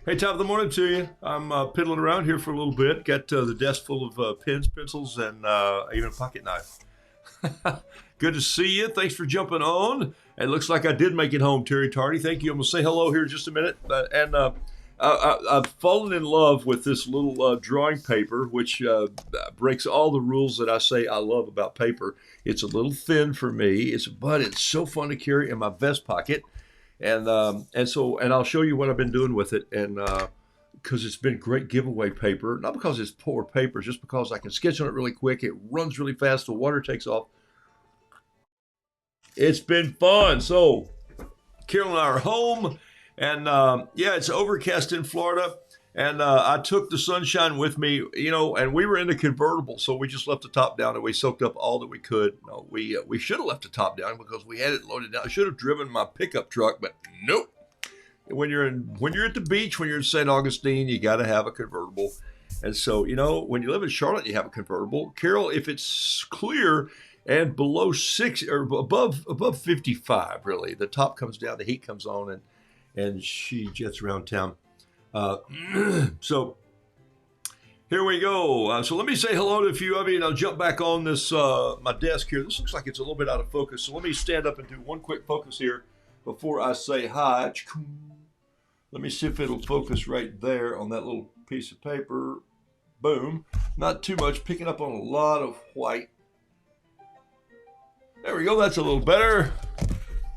Hey, top of the morning to you. I'm piddling around here for a little bit. Got the desk full of pens, pencils, and even a pocket knife. Good to see you. Thanks for jumping on. It looks like I did make it home, Terry Tardy. Thank you. I'm going to say hello here in just a minute. I've fallen in love with this little drawing paper, which breaks all the rules that I say I love about paper. It's a little thin for me, but it's so fun to carry in my vest pocket. And I'll show you what I've been doing with it, and because it's been great giveaway paper, not because it's poor paper, just because I can sketch on it really quick. It runs really fast. The water takes off. It's been fun. So Carol and I are home, and yeah, it's overcast in Florida. And I took the sunshine with me, and we were in the convertible, so we just left the top down and we soaked up all that we could. No, we should have left the top down because we had it loaded down. I should have driven my pickup truck, but nope. When you're at the beach, when you're in St. Augustine, you got to have a convertible. And so, when you live in Charlotte, you have a convertible. Carol, if it's clear and below 6 or above 55, really, the top comes down, the heat comes on, and she jets around town. So here we go. So let me say hello to a few of you, and I'll jump back on this my desk here. This looks like it's a little bit out of focus, so let me stand up and do one quick focus here before I say hi. Let me see if it'll focus right there on that little piece of paper. Boom. Not too much, picking up on a lot of white. There we go. That's a little better.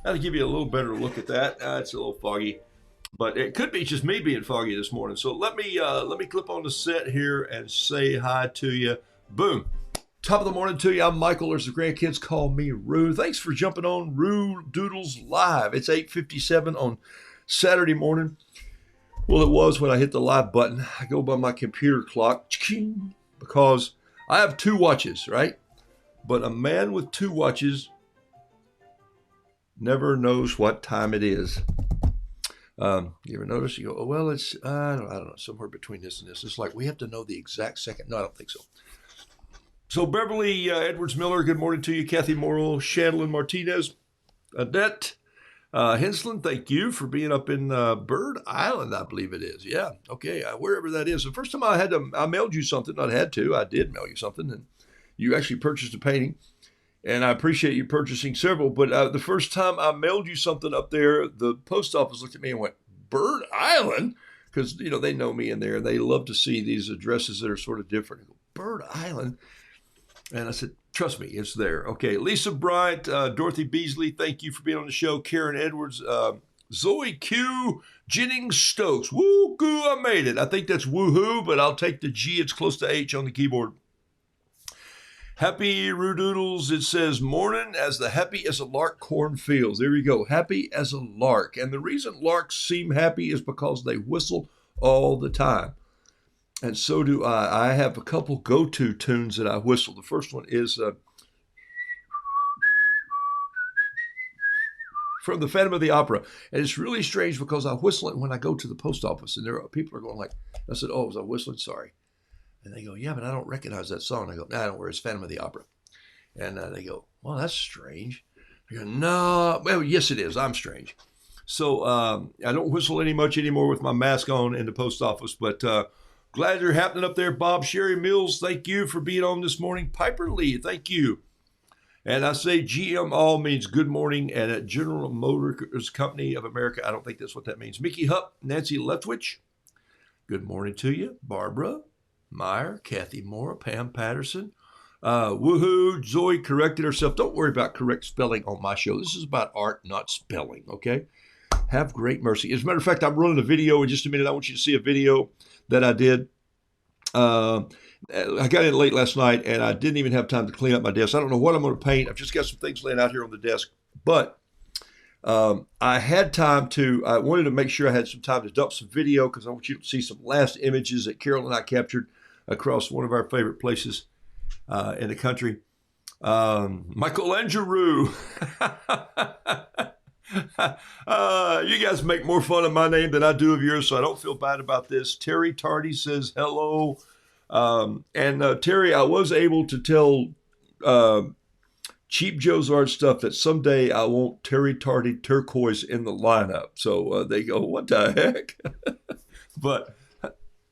That'll give you a little better look at that. It's a little foggy. But it could be just me being foggy this morning. So let me clip on the set here and say hi to you. Boom. Top of the morning to you. I'm Michael, or as the grandkids call me, Roo. Thanks for jumping on Roodoodles Live. It's 8:57 on Saturday morning. Well, it was when I hit the live button. I go by my computer clock because I have two watches, right? But a man with two watches never knows what time it is. You ever notice? You go, oh, well, it's, I don't know, somewhere between this and this. It's like we have to know the exact second. No, I don't think so. So Beverly Edwards Miller, good morning to you. Kathy Morrill, Shandlin Martinez, Adette Hensland, thank you for being up in Bird Island, I believe it is. Yeah, okay, wherever that is. The first time I mailed you something, I did mail you something, and you actually purchased a painting. And I appreciate you purchasing several, but the first time I mailed you something up there, the post office looked at me and went, Bird Island? Because, they know me in there, and they love to see these addresses that are sort of different. I go, Bird Island? And I said, trust me, it's there. Okay, Lisa Bryant, Dorothy Beasley, thank you for being on the show. Karen Edwards, Zoe Q, Jennings Stokes. Woo-goo, I made it. I think that's woohoo, but I'll take the G. It's close to H on the keyboard. Happy Roodoodles, it says, morning as the happy as a lark corn fields. There you go, happy as a lark. And the reason larks seem happy is because they whistle all the time. And so do I. I have a couple go-to tunes that I whistle. The first one is from the Phantom of the Opera. And it's really strange because I whistle it when I go to the post office. And people are going like, I said, oh, was I whistling? Sorry. And they go, yeah, but I don't recognize that song. I go, nah, don't worry, it's Phantom of the Opera. And they go, well, that's strange. I go, no, well, yes, it is. I'm strange. So I don't whistle much anymore with my mask on in the post office, but glad you're happening up there. Bob Sherry Mills, thank you for being on this morning. Piper Lee, thank you. And I say GM all means good morning, and at General Motors Company of America, I don't think that's what that means. Mickey Hupp, Nancy Leftwich, good morning to you. Barbara Meyer, Kathy Moore, Pam Patterson. Woohoo, Zoe corrected herself. Don't worry about correct spelling on my show. This is about art, not spelling, okay? Have great mercy. As a matter of fact, I'm running a video in just a minute. I want you to see a video that I did. I got in late last night, and I didn't even have time to clean up my desk. I don't know what I'm going to paint. I've just got some things laying out here on the desk. But I had time I wanted to make sure I had some time to dump some video because I want you to see some last images that Carol and I captured across one of our favorite places in the country. Michelangelo. You guys make more fun of my name than I do of yours, so I don't feel bad about this. Terry Tardy says hello. And Terry, I was able to tell Cheap Joe's art stuff that someday I want Terry Tardy turquoise in the lineup. So they go, what the heck? But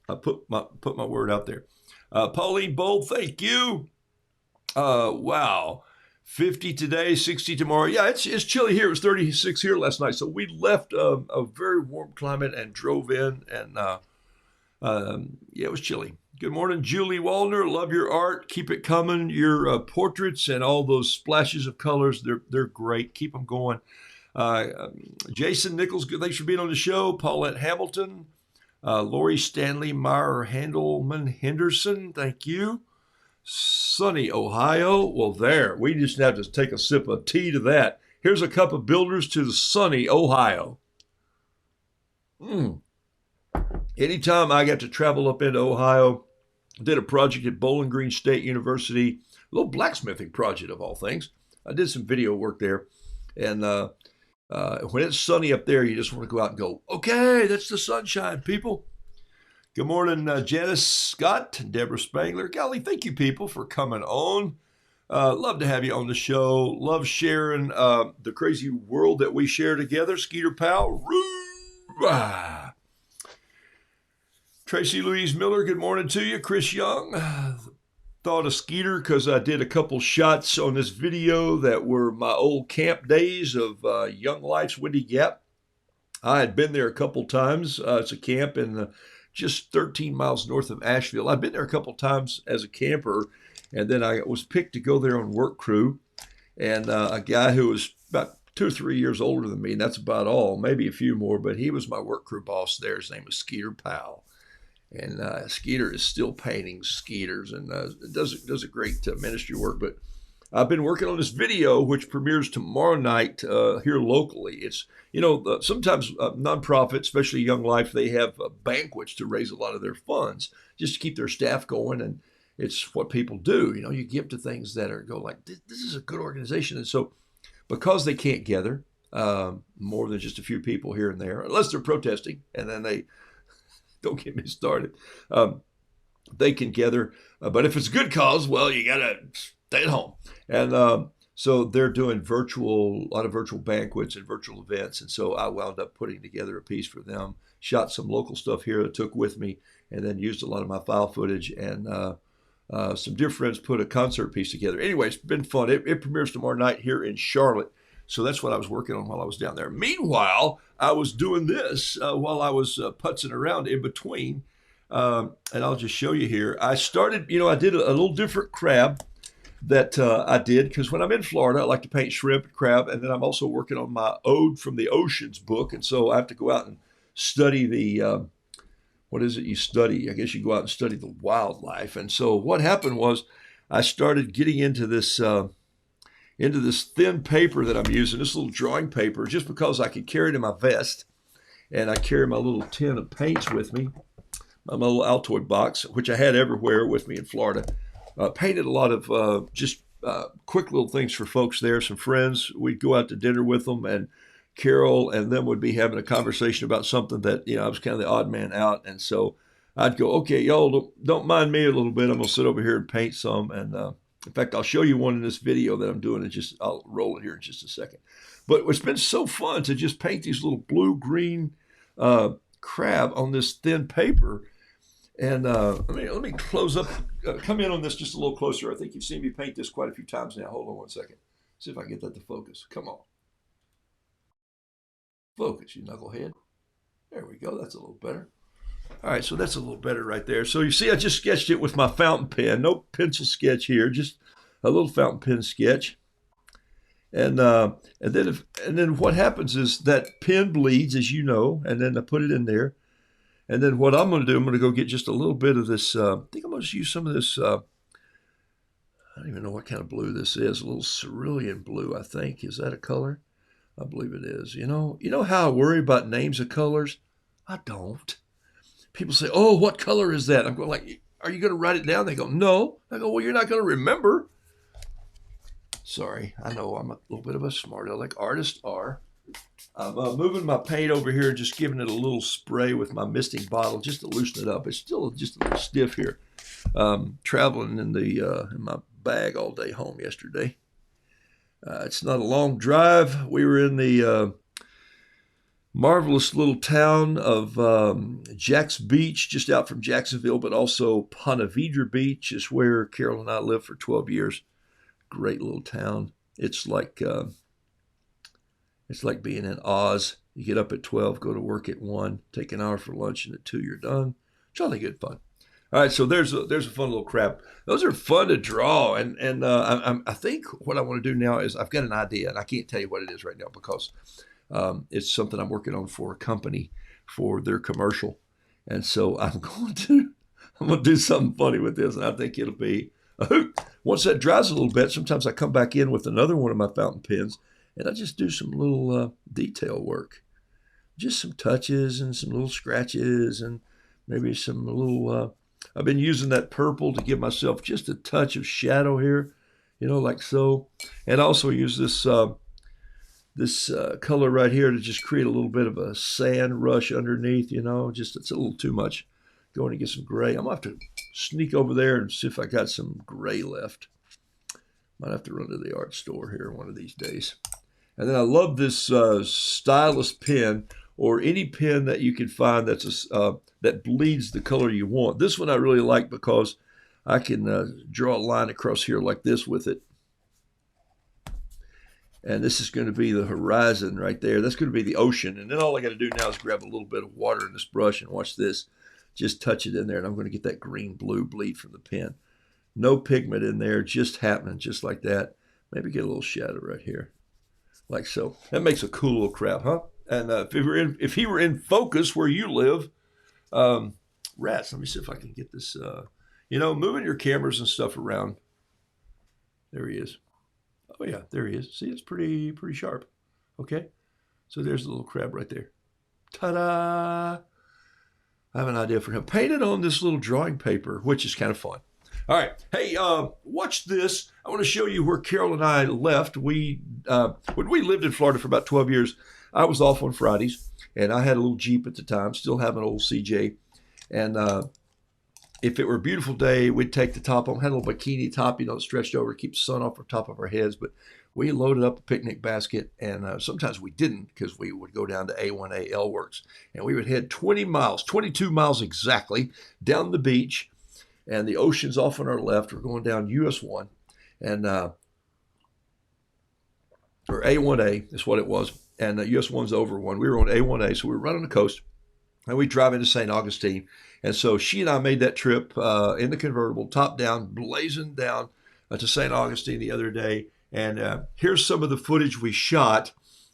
I put my word out there. Pauline Bold, thank you. Wow. 50 today, 60 tomorrow. Yeah, it's chilly here. It was 36 here last night. So we left a very warm climate and drove in, and yeah, it was chilly. Good morning, Julie Wallner. Love your art. Keep it coming. Your portraits and all those splashes of colors, they're great. Keep them going. Jason Nichols, thanks for being on the show. Paulette Hamilton, Lori Stanley, Meyer Handelman Henderson, thank you. Sunny, Ohio. Well, there. We just have to take a sip of tea to that. Here's a cup of Builders to the sunny Ohio. Anytime I got to travel up into Ohio, did a project at Bowling Green State University, a little blacksmithing project of all things. I did some video work there. And when it's sunny up there, you just want to go out and go, okay, that's the sunshine, people. Good morning, Janice Scott, Deborah Spangler. Golly, thank you, people, for coming on. Love to have you on the show. Love sharing the crazy world that we share together. Skeeter Powell. Tracy Louise Miller, good morning to you. Chris Young. Thought of Skeeter because I did a couple shots on this video that were my old camp days of Young Life's Windy Gap. I had been there a couple times. It's a camp in just 13 miles north of Asheville. I've been there a couple times as a camper, and then I was picked to go there on work crew. And a guy who was about 2 or 3 years older than me, and that's about all, maybe a few more, but he was my work crew boss there. His name was Skeeter Powell. And Skeeter is still painting skeeters and does a great ministry work. But I've been working on this video, which premieres tomorrow night here locally. It's, sometimes nonprofits, especially Young Life, they have banquets to raise a lot of their funds just to keep their staff going. And it's what people do. You give to things that go like, this is a good organization. And so because they can't gather more than just a few people here and there, unless they're protesting, and then they don't get me started. They can gather, but if it's a good cause, well, you gotta stay at home. And so they're doing a lot of virtual banquets and virtual events. And so I wound up putting together a piece for them, shot some local stuff here that took with me, and then used a lot of my file footage. And some dear friends put a concert piece together. Anyway, it's been fun. It premieres tomorrow night here in Charlotte. So that's what I was working on while I was down there. Meanwhile, I was doing this while I was putzing around in between. And I'll just show you here. I started, I did a little different crab that I did, because when I'm in Florida, I like to paint shrimp and crab. And then I'm also working on my Ode from the Oceans book. And so I have to go out and study the, what is it you study? I guess you go out and study the wildlife. And so what happened was I started getting into this thin paper that I'm using, this little drawing paper, just because I could carry it in my vest. And I carry my little tin of paints with me, my little Altoid box, which I had everywhere with me in Florida. Painted a lot of just quick little things for folks there, some friends. We'd go out to dinner with them, and Carol and them would be having a conversation about something that, I was kind of the odd man out. And so I'd go, okay, y'all don't mind me a little bit. I'm going to sit over here and paint some. And in fact, I'll show you one in this video that I'm doing. I'll roll it here in just a second. But it's been so fun to just paint these little blue-green crab on this thin paper. And let me close up, come in on this just a little closer. I think you've seen me paint this quite a few times now. Hold on one second. See if I can get that to focus. Come on. Focus, you knucklehead. There we go. That's a little better. All right, so that's a little better right there. So you see, I just sketched it with my fountain pen. No pencil sketch here, just a little fountain pen sketch. And then what happens is that pen bleeds, as you know, and then I put it in there. And then what I'm going to do, I'm going to go get just a little bit of this. I think I'm going to use some of this. I don't even know what kind of blue this is. A little cerulean blue, I think. Is that a color? I believe it is. You know how I worry about names of colors? I don't. People say, oh, what color is that? I'm going like, are you going to write it down? They go, no. I go, well, you're not going to remember. Sorry, I know I'm a little bit of a smart aleck. Artists are. I'm moving my paint over here and just giving it a little spray with my misting bottle just to loosen it up. It's still just a little stiff here. Traveling in my bag all day home yesterday. It's not a long drive. We were in the marvelous little town of Jack's Beach, just out from Jacksonville, but also Ponte Vedra Beach is where Carol and I lived for 12 years. Great little town. It's like being in Oz. You get up at 12, go to work at 1, take an hour for lunch, and at 2 you're done. Jolly good fun. All right, so there's a fun little crap. Those are fun to draw, and I think what I want to do now is I've got an idea, and I can't tell you what it is right now because it's something I'm working on for a company for their commercial, and so I'm going to do something funny with this, and I think it'll be a hoot. Once that dries a little bit, sometimes I come back in with another one of my fountain pens, and I just do some little detail work, just some touches and some little scratches, and maybe some little. I've been using that purple to give myself just a touch of shadow here, like so. And I also use this color right here to just create a little bit of a sand rush underneath, just it's a little too much. Going to get some gray. I'm going to have to sneak over there and see if I got some gray left. Might have to run to the art store here one of these days. And then I love this stylus pen, or any pen that you can find that's that bleeds the color you want. This one I really like because I can draw a line across here like this with it. And this is going to be the horizon right there. That's going to be the ocean. And then all I got to do now is grab a little bit of water in this brush and watch this. Just touch it in there, and I'm going to get that green-blue bleed from the pen. No pigment in there, just happening, just like that. Maybe get a little shadow right here, like so. That makes a cool little crap, huh? And if he were in focus where you live, rats. Let me see if I can get this. Moving your cameras and stuff around. There he is. Oh yeah, there he is. See, it's pretty sharp. Okay, so there's the little crab right there. Ta-da! I have an idea for him. Painted on this little drawing paper, which is kind of fun. All right. Hey, watch this. I want to show you where Carol and I left. When we lived in Florida for about 12 years, I was off on Fridays, and I had a little Jeep at the time, still have an old CJ. And if it were a beautiful day, we'd take the top on. Had a little bikini top, stretched over to keep the sun off the top of our heads. But we loaded up a picnic basket, and sometimes we didn't because we would go down to A1A L Works, and we would head 20 miles, 22 miles exactly, down the beach, and the ocean's off on our left. We're going down US 1, and or A1A is what it was, and US 1's over 1. We were on A1A, so we were right on the coast, and we drive into St. Augustine. And so she and I made that trip in the convertible, top down, blazing down to St. Augustine the other day. And here's some of the footage we shot,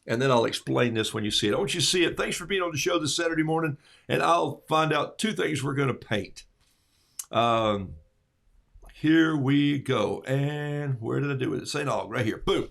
and then I'll explain this when you see it. I want you to see it. Thanks for being on the show this Saturday morning, and I'll find out 2 things we're going to paint. Here we go. And where did I do it? St. Aug, right here. Boom.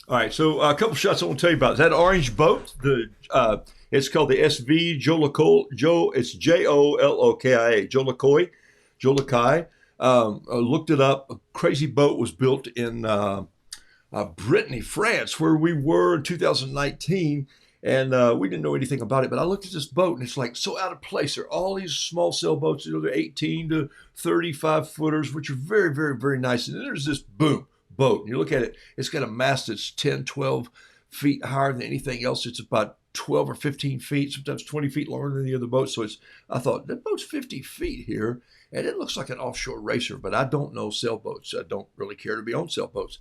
All right, so a couple shots I want to tell you about. That orange boat, it's called the SV Joe. It's Jolokia. Jolokai. I looked it up. A crazy boat was built in Brittany, France, where we were in 2019. And we didn't know anything about it, but I looked at this boat and it's like so out of place. There are all these small sailboats, they're 18 to 35 footers, which are very, very, very nice. And then there's this boom boat. And you look at it, it's got a mast that's 10, 12 feet higher than anything else. It's about 12 or 15 feet, sometimes 20 feet longer than the other boat. So I thought, that boat's 50 feet here, and it looks like an offshore racer, but I don't know sailboats. I don't really care to be on sailboats.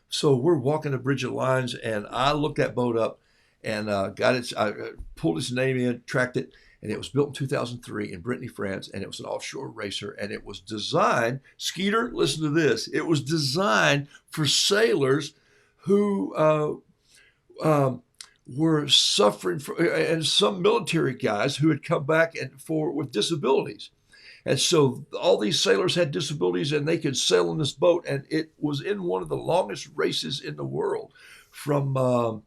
So we're walking the Bridge of Lines, and I looked that boat up and got it. I pulled its name in, tracked it, and it was built in 2003 in Brittany, France, and it was an offshore racer, and it was designed, Skeeter, listen to this, it was designed for sailors who were suffering from, and some military guys who had come back with disabilities. And so all these sailors had disabilities and they could sail in this boat, and it was in one of the longest races in the world from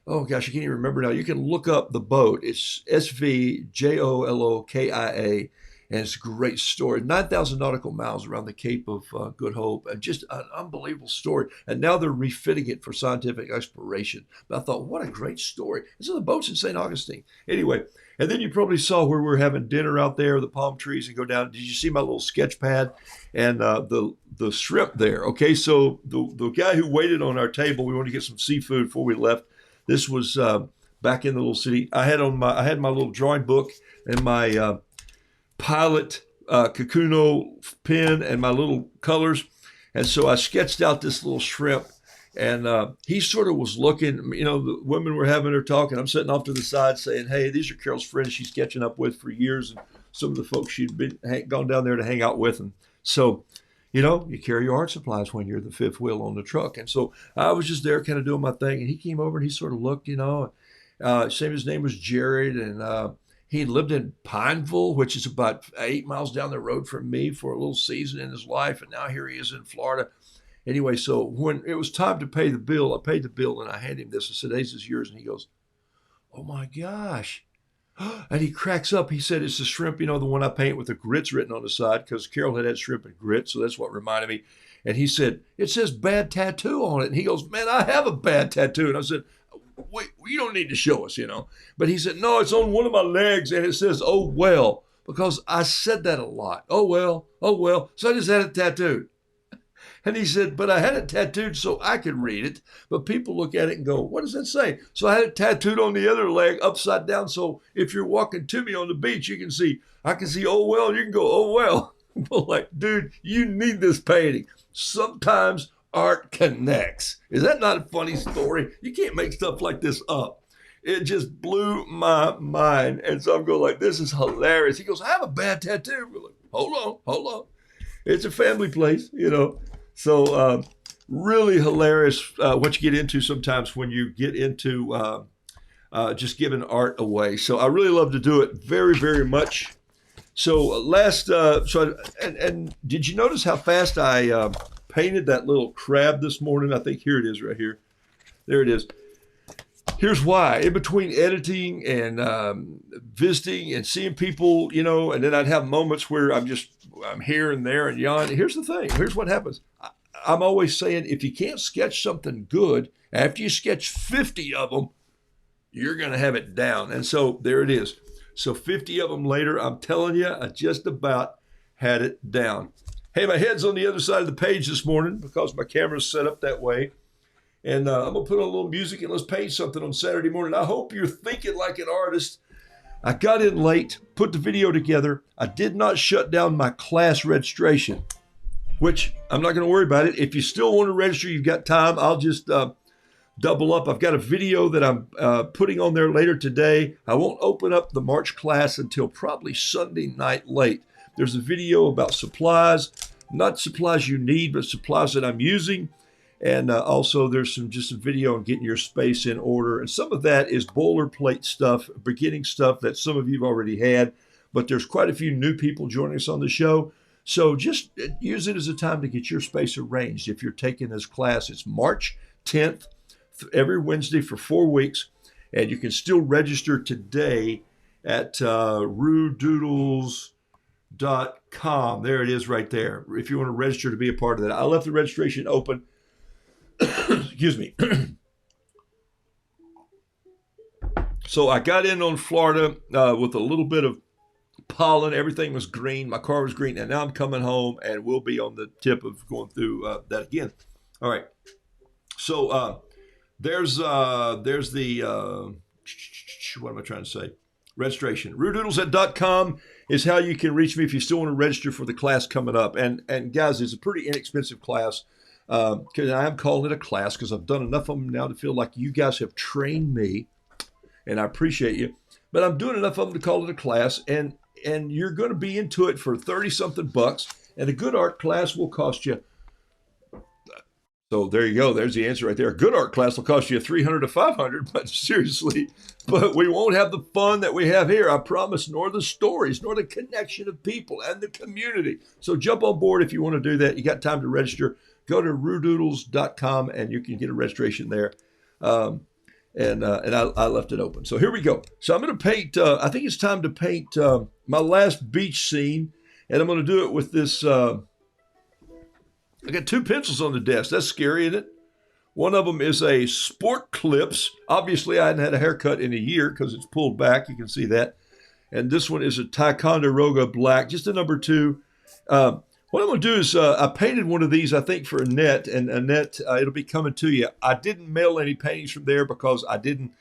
oh gosh, I can't even remember now. You can look up the boat. It's SVJOLOKIA, and it's a great story. 9,000 nautical miles around the Cape of Good Hope, and just an unbelievable story. And now they're refitting it for scientific exploration. But I thought, what a great story. This is the boat's in St. Augustine. Anyway, and then you probably saw where we're having dinner out there, the palm trees, and go down. Did you see my little sketch pad and the shrimp there? Okay, so the guy who waited on our table, we wanted to get some seafood before we left. This was back in the little city. I had my little drawing book and my pilot Kakuno pen and my little colors, and so I sketched out this little shrimp. And he sort of was looking, the women were having their talk, and I'm sitting off to the side saying, hey, these are Carol's friends she's catching up with for years, and some of the folks she'd gone down there to hang out with. And so, you carry your art supplies when you're the fifth wheel on the truck. And so I was just there kind of doing my thing, and he came over and he sort of looked, his name was Jared, and he lived in Pineville, which is about 8 miles down the road from me, for a little season in his life. And now here he is in Florida. Anyway, so when it was time to pay the bill, I paid the bill and I handed him this. I said, this is yours. And he goes, oh my gosh. And he cracks up. He said, it's the shrimp, the one I paint with the grits written on the side, because Carol had shrimp and grits. So that's what reminded me. And he said, it says bad tattoo on it. And he goes, man, I have a bad tattoo. And I said, wait, you don't need to show us, But he said, no, it's on one of my legs. And it says, oh, well, because I said that a lot. Oh, well. So I just had it tattooed. And he said, but I had it tattooed so I could read it. But people look at it and go, what does that say? So I had it tattooed on the other leg upside down. So if you're walking to me on the beach, I can see, oh, well, and you can go, oh, well. Well, like, dude, you need this painting. Sometimes art connects. Is that not a funny story? You can't make stuff like this up. It just blew my mind. And so I'm going like, this is hilarious. He goes, I have a bad tattoo. We're like, hold on. It's a family place, So really hilarious what you get into sometimes when you get into just giving art away. So I really love to do it very, very much. So and did you notice how fast I painted that little crab this morning? I think here it is right here. There it is. Here's why. In between editing and visiting and seeing people, and then I'd have moments where I'm here and there and yon. Here's the thing. Here's what happens. I'm always saying, if you can't sketch something good, after you sketch 50 of them, you're going to have it down. And so there it is. So 50 of them later, I'm telling you, I just about had it down. Hey, my head's on the other side of the page this morning because my camera's set up that way. And I'm going to put on a little music and let's paint something on Saturday morning. I hope you're thinking like an artist. I got in late, put the video together. I did not shut down my class registration, which I'm not going to worry about it. If you still want to register, you've got time. I'll just double up. I've got a video that I'm putting on there later today. I won't open up the March class until probably Sunday night late. There's a video about supplies, not supplies you need, but supplies that I'm using. And also there's just some video on getting your space in order. And some of that is boilerplate stuff, beginning stuff that some of you have already had, but there's quite a few new people joining us on the show. So just use it as a time to get your space arranged. If you're taking this class, it's March 10th every Wednesday for 4 weeks. And you can still register today at Roodoodles.com. There it is right there. If you want to register to be a part of that. I left the registration open. Excuse me. So I got in on Florida with a little bit of pollen. Everything was green. My car was green. And now I'm coming home and we'll be on the tip of going through that again. All right. So there's the, what am I trying to say? Registration. Roodoodles.com is how you can reach me if you still want to register for the class coming up. And guys, it's a pretty inexpensive class. Because I am calling it a class because I've done enough of them now to feel like you guys have trained me. And I appreciate you. But I'm doing enough of them to call it a class. And you're going to be into it for 30-something bucks. And a good art class will cost you. So there you go. There's the answer right there. A good art class will cost you $300 to $500. But seriously, but we won't have the fun that we have here. I promise, nor the stories, nor the connection of people and the community. So jump on board if you want to do that. You got time to register. Go to Roodoodles.com and you can get a registration there. And I left it open. So here we go. So I'm going to paint, I think it's time to paint my last beach scene. And I'm going to do it with this, I got 2 pencils on the desk. That's scary, isn't it? One of them is a Sport Clips. Obviously, I hadn't had a haircut in a year because it's pulled back. You can see that. And this one is a Ticonderoga Black, just a number 2. What I'm going to do is I painted one of these, I think, for Annette. And Annette, it'll be coming to you. I didn't mail any paintings from there because I didn't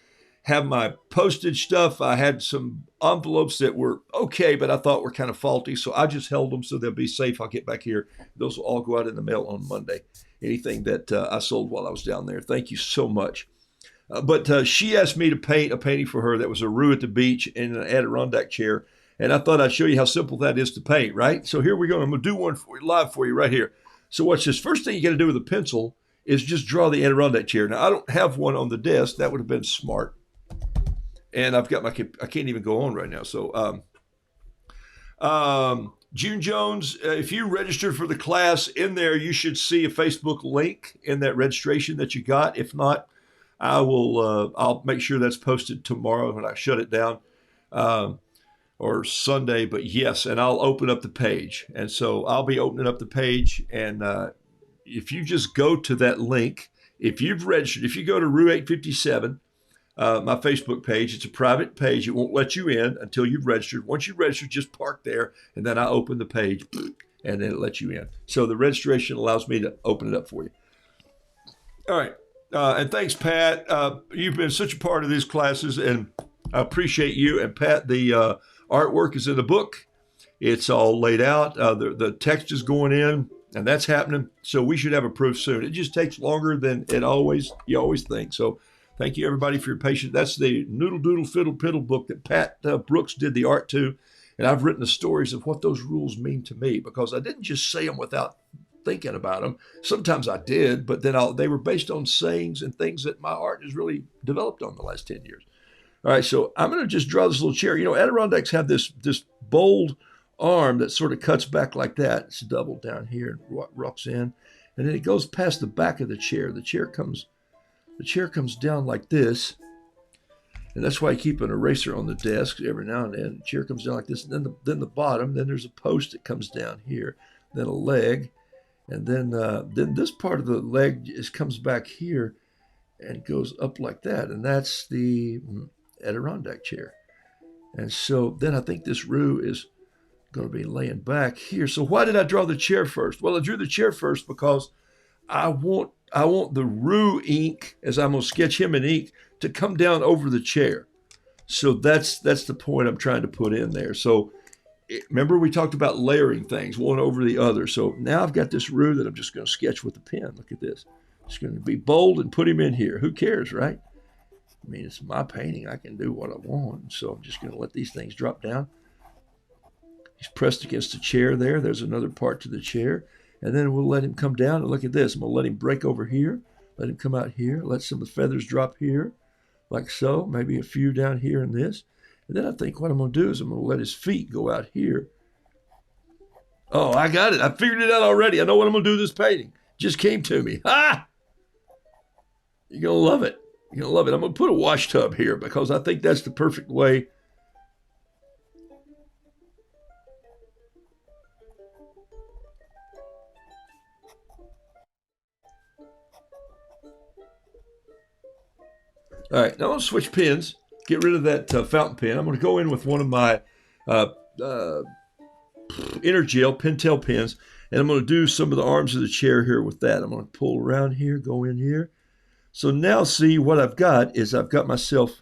have my postage stuff. I had some envelopes that were okay, but I thought were kind of faulty. So I just held them so they'll be safe. I'll get back here. Those will all go out in the mail on Monday. Anything that I sold while I was down there. Thank you so much. But she asked me to paint a painting for her that was a Roo at the beach in an Adirondack chair. And I thought I'd show you how simple that is to paint, right? So here we go. I'm going to do one for you, live for you right here. So watch this. First thing you got to do with a pencil is just draw the Adirondack chair. Now, I don't have one on the desk. That would have been smart. And I've got I can't even go on right now. So June Jones, if you registered for the class in there, you should see a Facebook link in that registration that you got. If not, I'll make sure that's posted tomorrow when I shut it down. Or Sunday, but yes, and I'll open up the page. And so I'll be opening up the page. And if you just go to that link, if you've registered, if you go to Rue 857, my Facebook page, it's a private page. It won't let you in until you've registered. Once you register, just park there, and then I open the page, and then it lets you in. So the registration allows me to open it up for you. All right. And thanks, Pat. You've been such a part of these classes, and I appreciate you. And Pat, the artwork is in the book. It's all laid out. The text is going in, and that's happening. So we should have a proof soon. It just takes longer than you always think. So thank you, everybody, for your patience. That's the Noodle Doodle Fiddle Piddle book that Pat Brooks did the art to. And I've written the stories of what those rules mean to me because I didn't just say them without thinking about them. Sometimes I did, but then they were based on sayings and things that my art has really developed on the last 10 years. All right, so I'm going to just draw this little chair. You know, Adirondacks have this bold arm that sort of cuts back like that. It's doubled down here and rocks in. And then it goes past the back of the chair. The chair comes down like this. And that's why I keep an eraser on the desk every now and then. The chair comes down like this. And then the bottom, then there's a post that comes down here. Then a leg. And then this part of the leg comes back here and goes up like that. And that's the Adirondack chair. And so then I think this Roo is going to be laying back here. So why did I draw the chair first? Well, I drew the chair first because I want the Roo ink, as I'm going to sketch him in ink, to come down over the chair. So that's the point I'm trying to put in there. So remember we talked about layering things one over the other. So now I've got this Roo that I'm just going to sketch with a pen. Look at this. It's going to be bold and put him in here. Who cares, right? I mean, it's my painting. I can do what I want. So I'm just going to let these things drop down. He's pressed against the chair there. There's another part to the chair. And then we'll let him come down. And look at this. I'm going to let him break over here. Let him come out here. Let some of the feathers drop here, like so. Maybe a few down here in this. And then I think what I'm going to do is I'm going to let his feet go out here. Oh, I got it. I figured it out already. I know what I'm going to do with this painting. Just came to me. Ah! You're going to love it. You're going to love it. I'm going to put a wash tub here because I think that's the perfect way. All right, now I'm going to switch pens, get rid of that fountain pen. I'm going to go in with one of my uh, uh, Energel Pentel pens, and I'm going to do some of the arms of the chair here with that. I'm going to pull around here, go in here. So now see what I've got is I've got myself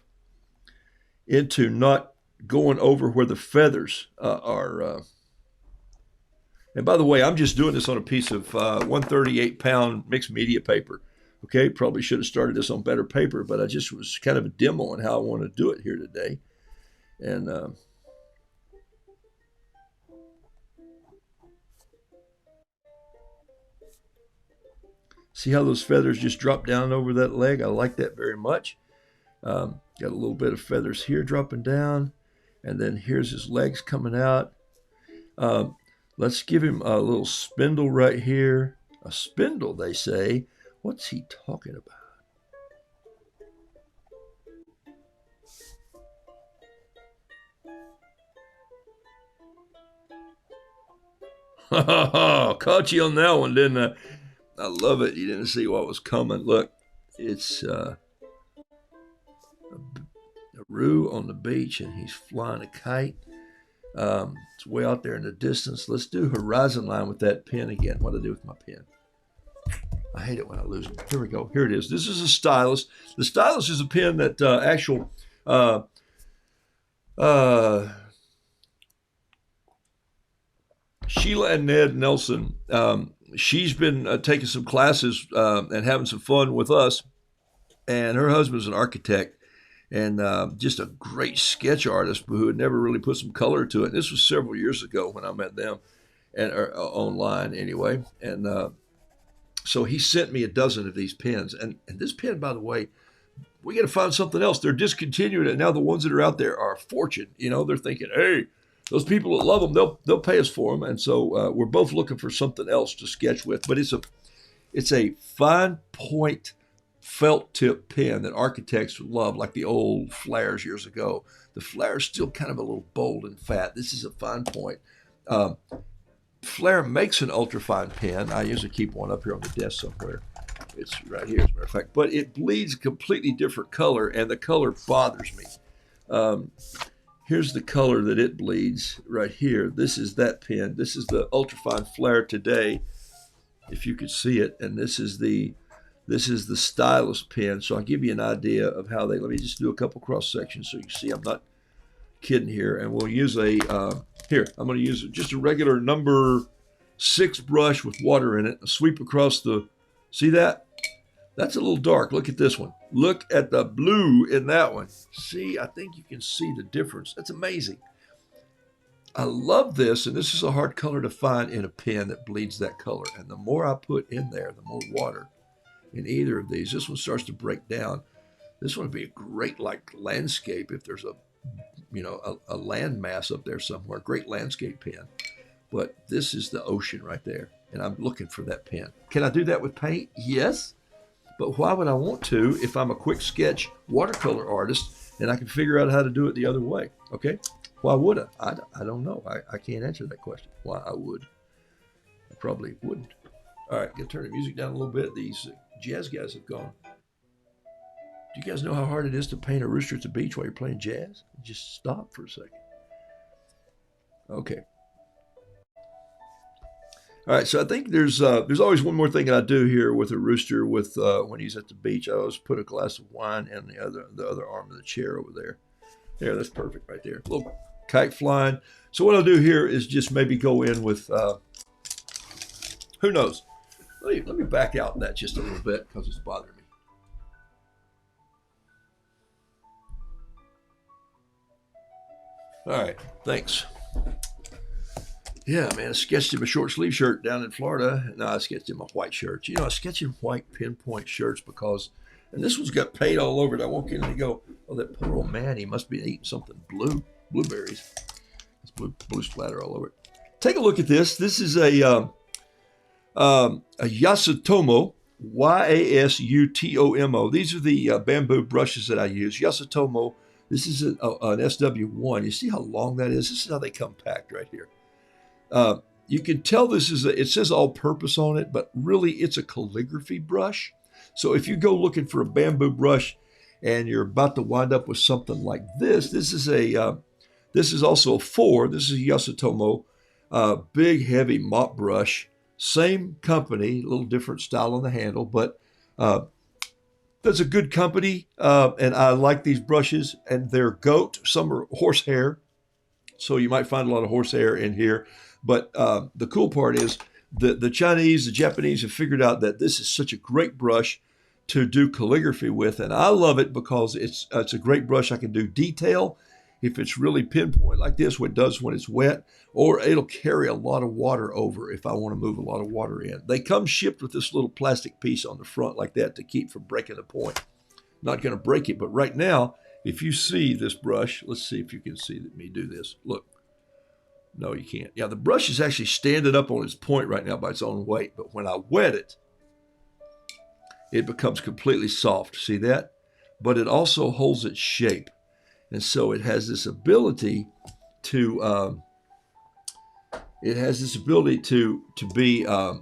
into not going over where the feathers are. And by the way, I'm just doing this on a piece of 138-pound mixed media paper. Okay, probably should have started this on better paper, but I just was kind of a demo on how I want to do it here today. And see how those feathers just drop down over that leg? I like that very much. Got a little bit of feathers here dropping down, and then here's his legs coming out. Let's give him a little spindle right here. A spindle, they say. What's he talking about? Caught you on that one, didn't I? I love it. You didn't see what was coming. Look, it's a Roo on the beach, and he's flying a kite. It's way out there in the distance. Let's do horizon line with that pen again. What do I do with my pen? I hate it when I lose them. Here we go. Here it is. This is a stylus. The stylus is a pen that Sheila and Ned Nelson, she's been taking some classes and having some fun with us. And her husband's an architect and just a great sketch artist who had never really put some color to it. This was several years ago when I met them, and online anyway. And so he sent me a dozen of these pens. And this pen, by the way, we got to find something else. They're discontinuing it. Now the ones that are out there are a fortune. You know, they're thinking, hey, those people that love them, they'll pay us for them. And so we're both looking for something else to sketch with. But it's a fine point felt tip pen that architects love, like the old Flares years ago. The Flare's still kind of a little bold and fat. This is a fine point. Flare makes an ultrafine pen. I usually keep one up here on the desk somewhere. It's right here, as a matter of fact. But it bleeds a completely different color, and the color bothers me. Here's the color that it bleeds right here. This is that pen. This is the ultrafine Flare today, if you could see it. And this is the stylus pen. So I'll give you an idea of how they. Let me just do a couple cross sections so you can see I'm not kidding here. And we'll use a here. I'm going to use just a regular number 6 brush with water in it. A sweep across the. See that? That's a little dark. Look at this one. Look at the blue in that one. See, I think you can see the difference. That's amazing. I love this, and this is a hard color to find in a pen that bleeds that color. And the more I put in there, the more water in either of these. This one starts to break down. This one would be a great landscape if there's a land mass up there somewhere. Great landscape pen. But this is the ocean right there, and I'm looking for that pen. Can I do that with paint? Yes. But why would I want to if I'm a quick sketch watercolor artist and I can figure out how to do it the other way? Okay? Why would I? I don't know. I can't answer that question. Why I would. I probably wouldn't. All right, gonna turn the music down a little bit. These jazz guys have gone. Do you guys know how hard it is to paint a rooster at the beach while you're playing jazz? Just stop for a second. Okay. All right, so I think there's always one more thing that I do here with a rooster with when he's at the beach. I always put a glass of wine in the other arm of the chair over there. There, that's perfect right there. A little kite flying. So what I'll do here is just maybe go in with who knows. Let me back out that just a little bit because it's bothering me. All right, thanks. Yeah, man, I sketched him a short sleeve shirt down in Florida. No, I sketched him a white shirt. You know, I sketch him white pinpoint shirts because, and this one's got paint all over it. I walk in and they go, oh, that poor old man, he must be eating something blueberries. It's blue splatter all over it. Take a look at this. This is a Yasutomo Yasutomo. These are the bamboo brushes that I use. Yasutomo. This is an SW1. You see how long that is? This is how they come packed right here. You can tell this is it says all-purpose on it, but really it's a calligraphy brush. So if you go looking for a bamboo brush and you're about to wind up with something like this, this is also a 4. This is a Yasutomo, big heavy mop brush. Same company, a little different style on the handle, but that's a good company, and I like these brushes. And they're goat. Some are horsehair, so you might find a lot of horsehair in here. But the cool part is the Chinese, the Japanese have figured out that this is such a great brush to do calligraphy with, and I love it because it's a great brush. I can do detail if it's really pinpoint like this, what it does when it's wet, or it'll carry a lot of water over if I want to move a lot of water in. They come shipped with this little plastic piece on the front like that to keep from breaking the point. Not going to break it, but right now, if you see this brush, let's see if you can see me do this. Look. No, you can't. Yeah, the brush is actually standing up on its point right now by its own weight, but when I wet it, it becomes completely soft. See that? But it also holds its shape. And so it has this ability to be a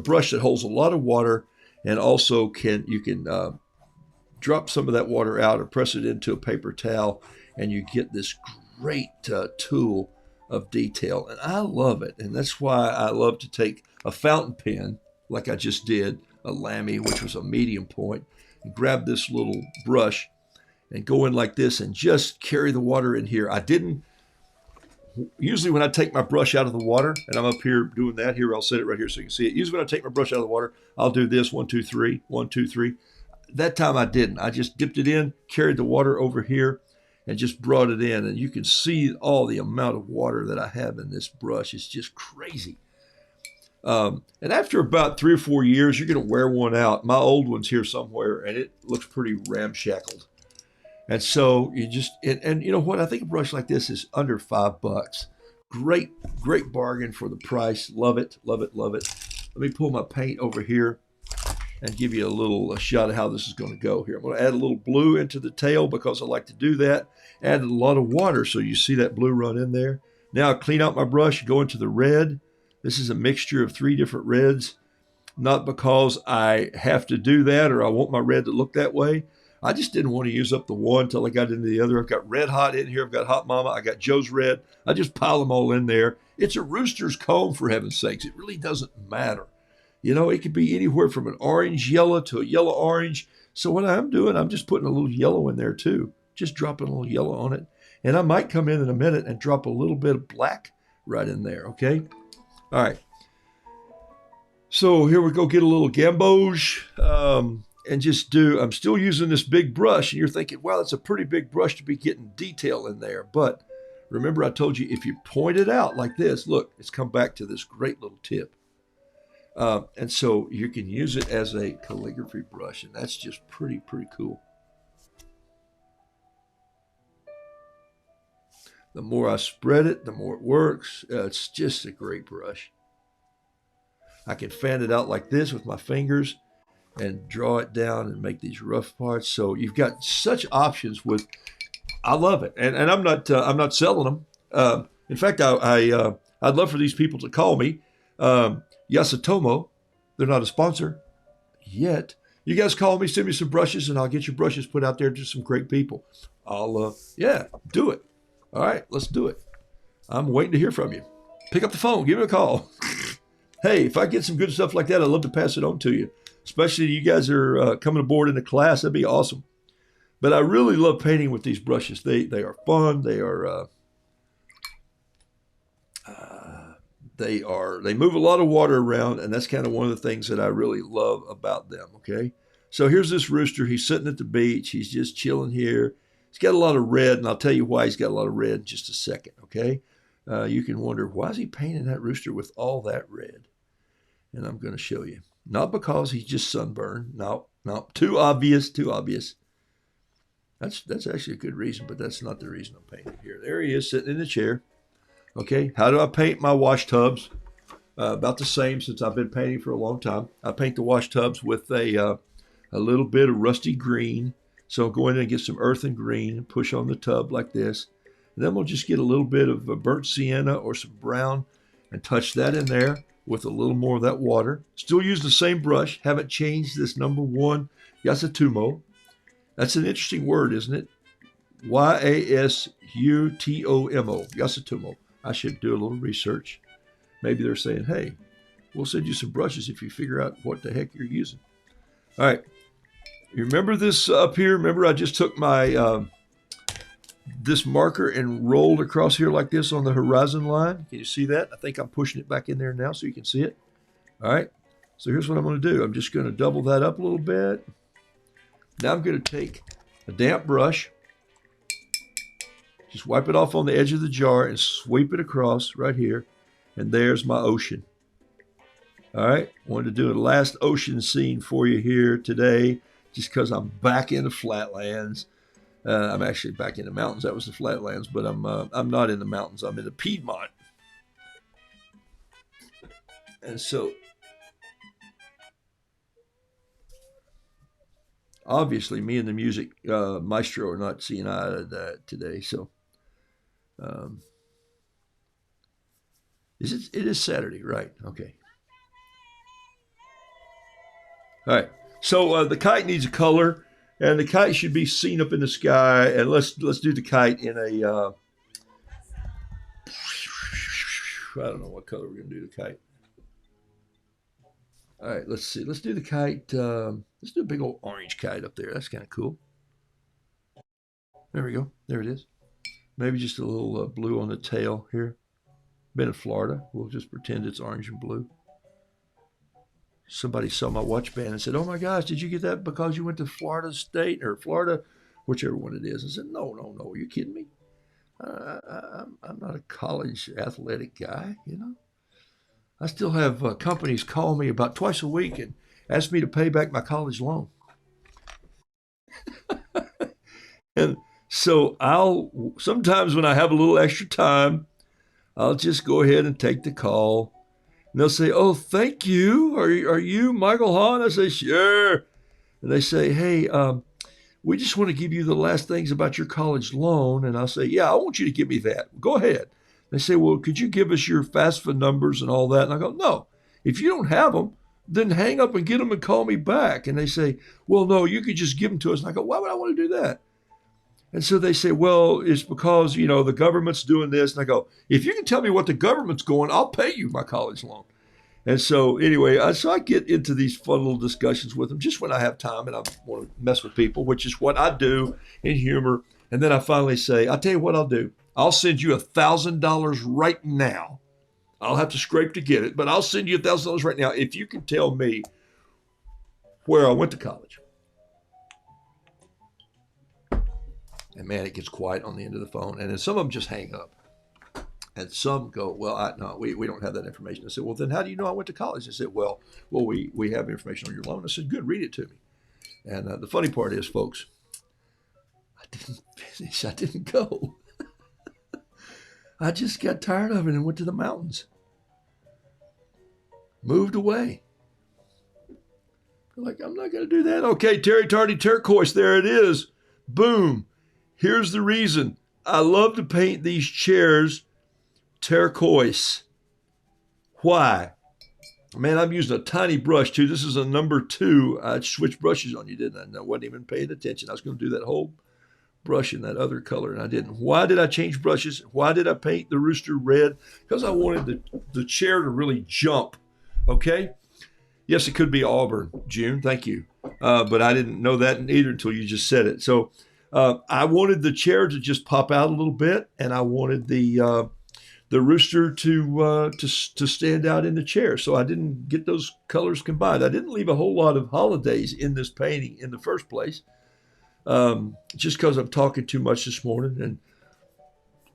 brush that holds a lot of water, and also you can drop some of that water out or press it into a paper towel, and you get this great tool of detail. And I love it. And that's why I love to take a fountain pen like I just did, a Lamy, which was a medium point, and grab this little brush and go in like this and just carry the water in here. Usually when I take my brush out of the water, and I'm up here doing that here, I'll set it right here so you can see it. Usually when I take my brush out of the water, I'll do this, 1, 2, 3, 1, 2, 3. That time I didn't. I just dipped it in, carried the water over here, and just brought it in. And you can see all the amount of water that I have in this brush. It's just crazy. And after about 3 or 4 years, you're going to wear one out. My old one's here somewhere, and it looks pretty ramshackled. And so and you know what? I think a brush like this is under $5. Great, great bargain for the price. Love it, love it, love it. Let me pull my paint over here and give you a shot of how this is going to go here. I'm going to add a little blue into the tail because I like to do that. Add a lot of water so you see that blue run in there. Now I'll clean out my brush, go into the red. This is a mixture of 3 different reds, not because I have to do that or I want my red to look that way. I just didn't want to use up the one until I got into the other. I've got Red Hot in here. I've got Hot Mama. I got Joe's Red. I just pile them all in there. It's a rooster's comb, for heaven's sakes. It really doesn't matter. You know, it could be anywhere from an orange yellow to a yellow orange. So what I'm doing, I'm just putting a little yellow in there too. Just dropping a little yellow on it. And I might come in a minute and drop a little bit of black right in there, okay? All right. So here we go, get a little gamboge. And I'm still using this big brush, and you're thinking, wow, that's a pretty big brush to be getting detail in there. But remember I told you, if you point it out like this, look, it's come back to this great little tip. And so you can use it as a calligraphy brush, and that's just pretty cool. The more I spread it, the more it works. It's just a great brush. I can fan it out like this with my fingers and draw it down and make these rough parts. So you've got such options with. I love it, and I'm not selling them. In fact, I'd love for these people to call me. Yasutomo, they're not a sponsor yet. You guys call me, send me some brushes, and I'll get your brushes put out there to some great people. I'll do it. All right, let's do it. I'm waiting to hear from you. Pick up the phone, give me a call. Hey, if I get some good stuff like that, I'd love to pass it on to you. Especially you guys are coming aboard in the class, that'd be awesome. But I really love painting with these brushes. They are fun. They move a lot of water around, and that's kind of one of the things that I really love about them. Okay, so here's this rooster. He's sitting at the beach. He's just chilling here. He's got a lot of red, and I'll tell you why he's got a lot of red in just a second. Okay, you can wonder, why is he painting that rooster with all that red? And I'm going to show you. Not because he's just sunburned. No, too obvious. That's actually a good reason, but that's not the reason I'm painting here. There he is sitting in the chair. Okay, how do I paint my wash tubs? about the same since I've been painting for a long time. I paint the wash tubs with a little bit of rusty green. So I'll go in and get some earth and green and push on the tub like this. And then we'll just get a little bit of burnt sienna or some brown and touch that in there with a little more of that water. Still use the same brush. Haven't changed this number 1 Yasutomo. That's an interesting word, isn't it? Yasutomo. Yasutomo. I should do a little research. Maybe they're saying, hey, we'll send you some brushes if you figure out what the heck you're using. All right. You remember this up here? Remember I just took my this marker and rolled across here like this on the horizon line? Can you see that? I think I'm pushing it back in there now so you can see it. All right. So here's what I'm going to do. I'm just going to double that up a little bit. Now I'm going to take a damp brush, just wipe it off on the edge of the jar and sweep it across right here. And there's my ocean. All right. Wanted to do a last ocean scene for you here today just because I'm back in the flatlands. I'm actually back in the mountains. That was the flatlands, but I'm not in the mountains. I'm in the Piedmont. And so obviously me and the music maestro are not seeing eye to that today. So it is Saturday, right? Okay. All right. So the kite needs a color, and the kite should be seen up in the sky. And let's do the kite in a I don't know what color we're gonna do the kite. All right, let's see. Let's do the kite. Let's do a big old orange kite up there. That's kind of cool. There we go. There it is. Maybe just a little blue on the tail here. Been in Florida. We'll just pretend it's orange and blue. Somebody saw my watch band and said, oh my gosh, did you get that because you went to Florida State or Florida, whichever one it is? I said, no. Are you kidding me? I'm not a college athletic guy, you know. I still have companies call me about twice a week and ask me to pay back my college loan. And so sometimes when I have a little extra time, I'll just go ahead and take the call. And they'll say, oh, thank you. Are you Michael Hahn? I say, sure. And they say, hey, we just want to give you the last things about your college loan. And I'll say, yeah, I want you to give me that. Go ahead. They say, well, could you give us your FAFSA numbers and all that? And I go, no. If you don't have them, then hang up and get them and call me back. And they say, well, no, you could just give them to us. And I go, why would I want to do that? And so they say, well, it's because, the government's doing this. And I go, if you can tell me what the government's going, I'll pay you my college loan. And so anyway, so I get into these fun little discussions with them just when I have time and I want to mess with people, which is what I do in humor. And then I finally say, I'll tell you what I'll do. I'll send you $1,000 right now. I'll have to scrape to get it, but I'll send you $1,000 right now if you can tell me where I went to college. And man, it gets quiet on the end of the phone. And then some of them just hang up. And some go, well, no, we don't have that information. I said, well, then how do you know I went to college? They said, well, we have information on your loan. I said, good, read it to me. And the funny part is, folks, I didn't finish. I didn't go. I just got tired of it and went to the mountains. Moved away. Like, I'm not going to do that. Okay, Terry Tardy Turquoise, there it is. Boom. Here's the reason. I love to paint these chairs turquoise. Why? Man, I'm using a tiny brush too. This is a number 2. I switched brushes on you, didn't I? I wasn't even paying attention. I was going to do that whole brush in that other color, and I didn't. Why did I change brushes? Why did I paint the rooster red? Because I wanted the chair to really jump. Okay? Yes, it could be Auburn, June. Thank you. But I didn't know that either until you just said it. So I wanted the chair to just pop out a little bit, and I wanted the rooster to stand out in the chair. So I didn't get those colors combined. I didn't leave a whole lot of holidays in this painting in the first place, just because I'm talking too much this morning and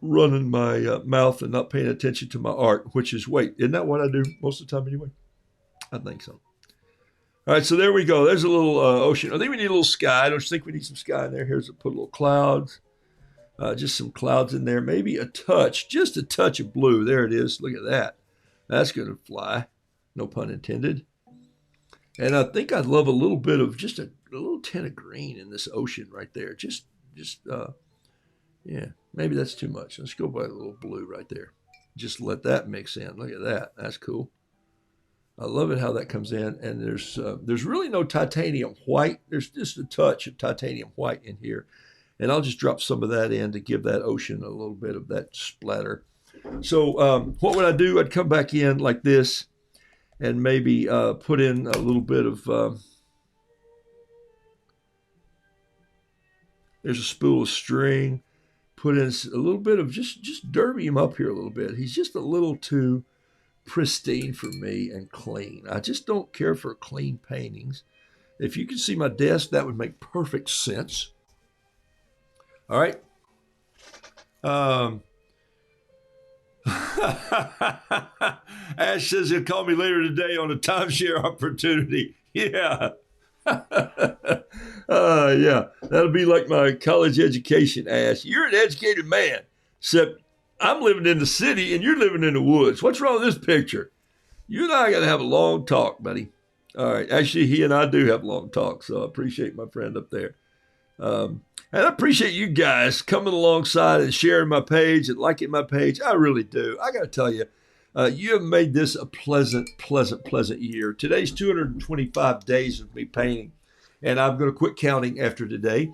running my mouth and not paying attention to my art, which is, isn't that what I do most of the time anyway? I think so. All right, so there we go. There's a little ocean. I think we need a little sky. Don't you think we need some sky in there? Here's put a little clouds. Just some clouds in there. Maybe just a touch of blue. There it is. Look at that. That's going to fly. No pun intended. And I think I'd love a little bit of just a little tint of green in this ocean right there. Yeah, maybe that's too much. Let's go by a little blue right there. Just let that mix in. Look at that. That's cool. I love it how that comes in. And there's really no titanium white. There's just a touch of titanium white in here. And I'll just drop some of that in to give that ocean a little bit of that splatter. So what would I do? I'd come back in like this and maybe put in a little bit of, there's a spool of string. Put in a little bit of just derby him up here a little bit. He's just a little too pristine for me and clean. I just don't care for clean paintings. If you can see my desk, that would make perfect sense. All right. Ash says he'll call me later today on a timeshare opportunity. Yeah. Yeah, that'll be like my college education, Ash. You're an educated man, except I'm living in the city and you're living in the woods. What's wrong with this picture? You and I got to have a long talk, buddy. All right. Actually, he and I do have long talks, so I appreciate my friend up there. And I appreciate you guys coming alongside and sharing my page and liking my page. I really do. I got to tell you, you have made this a pleasant year. Today's 225 days of me painting, and I'm going to quit counting after today.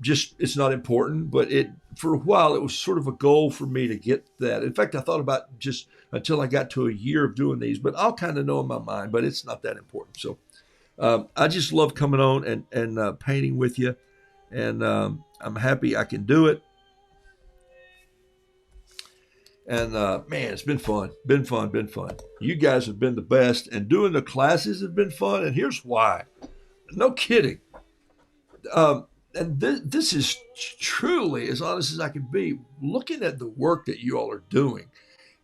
Just it's not important, but for a while it was sort of a goal for me to get that. In fact, I thought about just until I got to a year of doing these, but I'll kind of know in my mind, but it's not that important. So I just love coming on and painting with you, and I'm happy I can do it. And man, it's been fun. You guys have been the best, and doing the classes have been fun. And here's why. No kidding. And this is truly as honest as I can be. Looking at the work that you all are doing,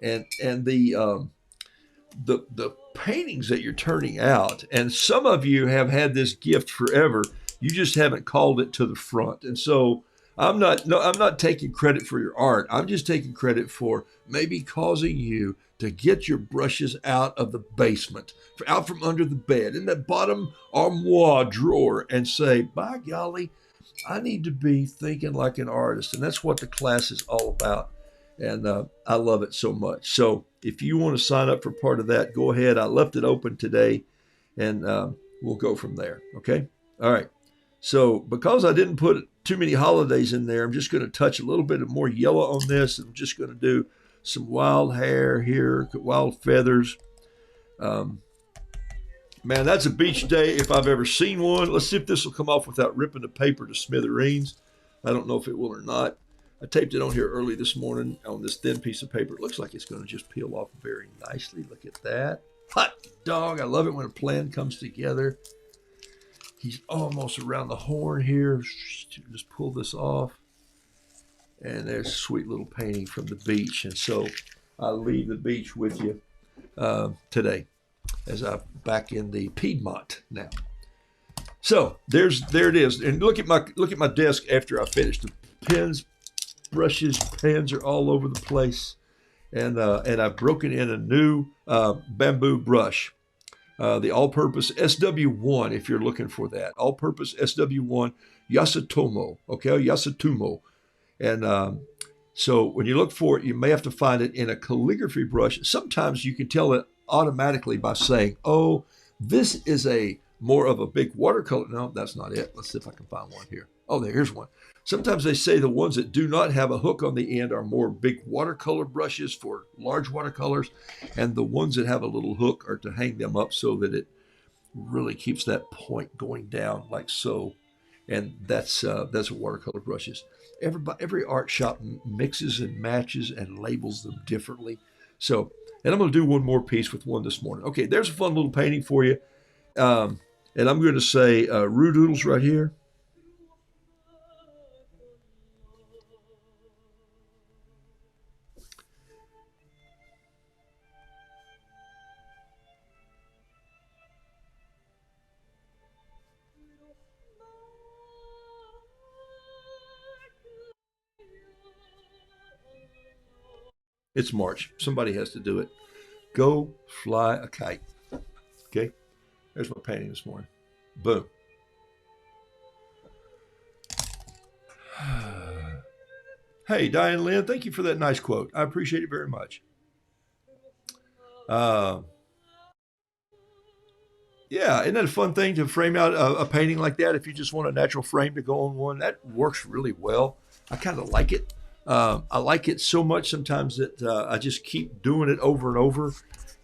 and the paintings that you're turning out, and some of you have had this gift forever. You just haven't called it to the front, and so. I'm not taking credit for your art. I'm just taking credit for maybe causing you to get your brushes out of the basement, out from under the bed, in that bottom armoire drawer, and say, by golly, I need to be thinking like an artist. And that's what the class is all about. And I love it so much. So if you want to sign up for part of that, go ahead. I left it open today, and we'll go from there. Okay? All right. So because I didn't put too many holidays in there, I'm just going to touch a little bit of more yellow on this. I'm just going to do some wild hair here, wild feathers. Man, that's a beach day if I've ever seen one. Let's see if this will come off without ripping the paper to smithereens. I don't know if it will or not. I taped it on here early this morning on this thin piece of paper. It looks like it's going to just peel off very nicely. Look at that. Hot dog. I love it when a plan comes together. He's almost around the horn here. Just pull this off. And there's a sweet little painting from the beach. And so I'll leave the beach with you today as I'm back in the Piedmont now. So there it is. And look at my desk after I finished. The pens, brushes, pens are all over the place. And I've broken in a new bamboo brush. The all-purpose SW1, if you're looking for that. All-purpose SW1 Yasutomo, okay, Yasutomo. And so when you look for it, you may have to find it in a calligraphy brush. Sometimes you can tell it automatically by saying, oh, this is a more of a big watercolor. No, that's not it. Let's see if I can find one here. Oh, here's one. Sometimes they say the ones that do not have a hook on the end are more big watercolor brushes for large watercolors, and the ones that have a little hook are to hang them up so that it really keeps that point going down like so. And that's what watercolor brushes. Every art shop mixes and matches and labels them differently. So, and I'm going to do one more piece with one this morning. Okay, there's a fun little painting for you. And I'm going to say Roodoodles right here. It's March. Somebody has to do it. Go fly a kite. Okay, there's my painting this morning. Boom. Hey, Diane Lynn, thank you for that nice quote. I appreciate it very much. Uh, yeah, isn't that a fun thing to frame out a painting like that? If you just want a natural frame to go on one, that works really well. I kind of like it. I like it so much sometimes that I just keep doing it over and over.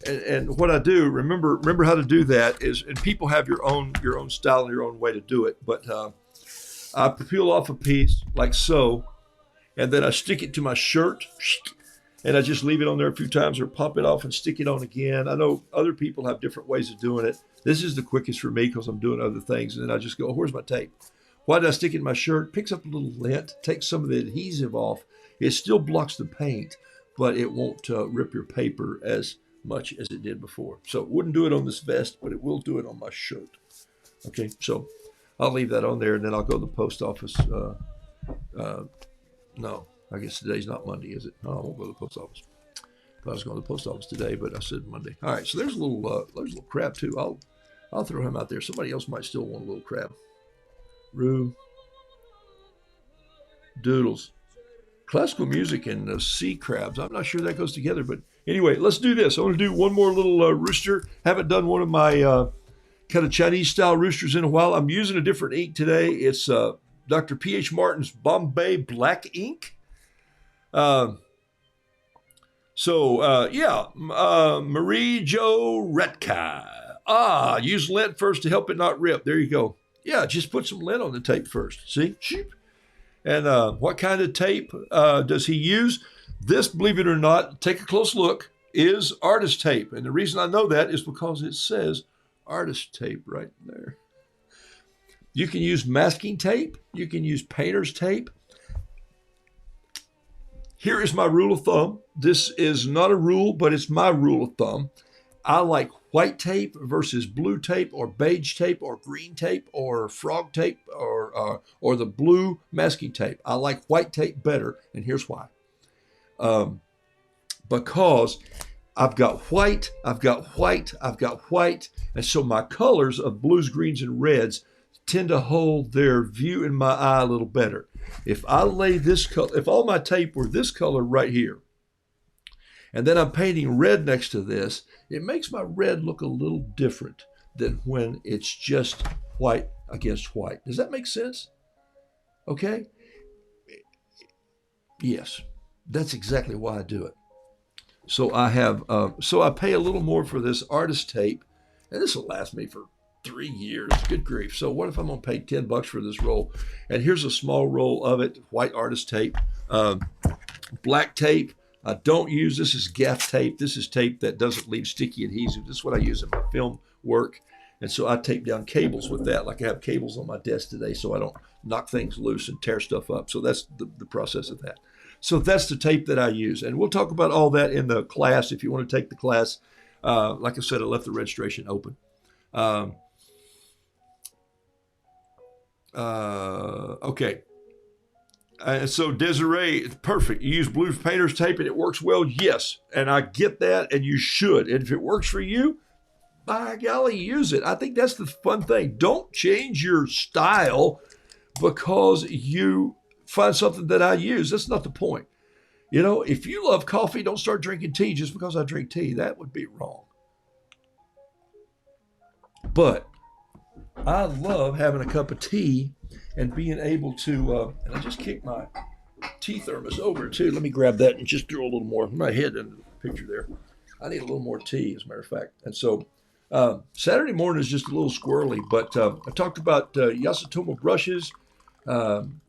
And what I do, remember how to do that is, and people have your own style and your own way to do it. But I peel off a piece like so, and then I stick it to my shirt, and I just leave it on there a few times, or pop it off and stick it on again. I know other people have different ways of doing it. This is the quickest for me because I'm doing other things, and then I just go, oh, where's my tape? Why did I stick it in my shirt? Picks up a little lint, takes some of the adhesive off. It still blocks the paint, but it won't rip your paper as much as it did before. So it wouldn't do it on this vest, but it will do it on my shirt. Okay, so I'll leave that on there, and then I'll go to the post office. No, I guess today's not Monday, is it? No, I won't go to the post office. I was going to the post office today, but I said Monday. All right, so there's a little crab too. I'll throw him out there. Somebody else might still want a little crab. Roodoodles. Classical music and sea crabs. I'm not sure that goes together, but anyway, let's do this. I want to do one more little rooster. Haven't done one of my kind of Chinese style roosters in a while. I'm using a different ink today. It's Dr. P.H. Martin's Bombay Black Ink. Marie Jo Retka. Use lint first to help it not rip. There you go. Yeah, just put some lint on the tape first. See? And what kind of tape does he use? This, believe it or not, take a close look, is artist tape. And the reason I know that is because it says artist tape right there. You can use masking tape. You can use painter's tape. Here is my rule of thumb. This is not a rule, but it's my rule of thumb. I like white tape versus blue tape or beige tape or green tape or frog tape or the blue masking tape. I like white tape better, and here's why. Because I've got white, and so my colors of blues, greens, and reds tend to hold their view in my eye a little better. If I lay this color, if all my tape were this color right here, and then I'm painting red next to this, it makes my red look a little different than when it's just white against white. Does that make sense? Okay? Yes, that's exactly why I do it. So I pay a little more for this artist tape, and this will last me for 3 years. Good grief. So what if I'm going to pay $10 for this roll? And here's a small roll of it, white artist tape. Black tape, I don't use. This is gaff tape. This is tape that doesn't leave sticky adhesive. This is what I use in my film work. And so I tape down cables with that, like I have cables on my desk today so I don't knock things loose and tear stuff up. So that's the process of that. So that's the tape that I use. And we'll talk about all that in the class if you want to take the class. Like I said, I left the registration open. Okay. So Desiree, perfect. You use blue painter's tape and it works well. Yes. And I get that, and you should. And if it works for you, by golly, use it. I think that's the fun thing. Don't change your style because you find something that I use. That's not the point. You know, if you love coffee, don't start drinking tea just because I drink tea. That would be wrong. But I love having a cup of tea and being able to, and I just kicked my tea thermos over too. Let me grab that and just throw a little more. My head in the picture there. I need a little more tea, as a matter of fact. And so Saturday morning is just a little squirrely, but I talked about Yasutomo brushes and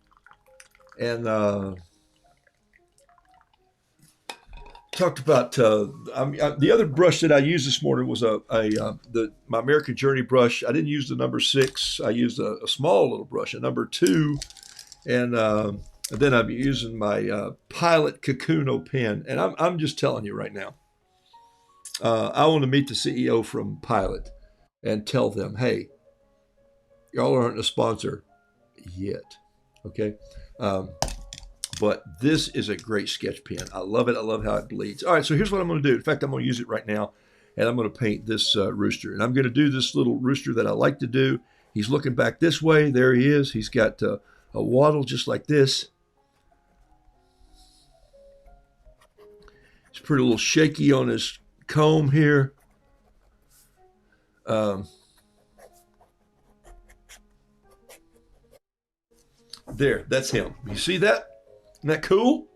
talked about the other brush that I used this morning was my American Journey brush. I didn't use the number 6. I used a small little brush, a number 2, and then I'm using my Pilot Kakuno pen. And I'm just telling you right now, I want to meet the CEO from Pilot and tell them, hey, y'all aren't a sponsor yet, okay? But this is a great sketch pen. I love it. I love how it bleeds. All right, so here's what I'm going to do. In fact, I'm going to use it right now, and I'm going to paint this rooster. And I'm going to do this little rooster that I like to do. He's looking back this way. There he is. He's got a wattle just like this. He's pretty little shaky on his comb here. There, that's him. You see that? Isn't that cool?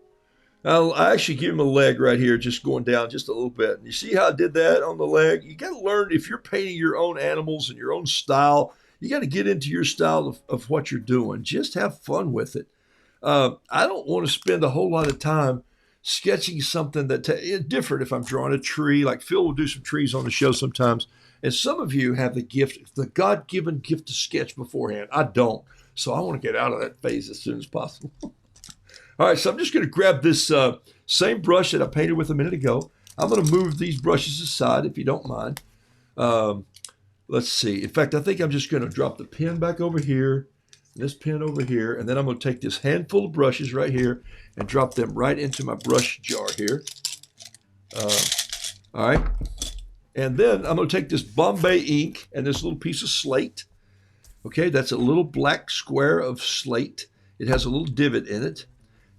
I actually give him a leg right here, just going down just a little bit. You see how I did that on the leg? You got to learn, if you're painting your own animals and your own style, you got to get into your style of what you're doing. Just have fun with it. I don't want to spend a whole lot of time sketching something that it's different. If I'm drawing a tree, like Phil will do some trees on the show sometimes. And some of you have the gift, the God-given gift to sketch beforehand. I don't. So I want to get out of that phase as soon as possible. All right, so I'm just going to grab this same brush that I painted with a minute ago. I'm going to move these brushes aside, if you don't mind. Let's see. In fact, I think I'm just going to drop the pen back over here, this pen over here, and then I'm going to take this handful of brushes right here and drop them right into my brush jar here. All right. And then I'm going to take this Bombay ink and this little piece of slate. Okay, that's a little black square of slate. It has a little divot in it.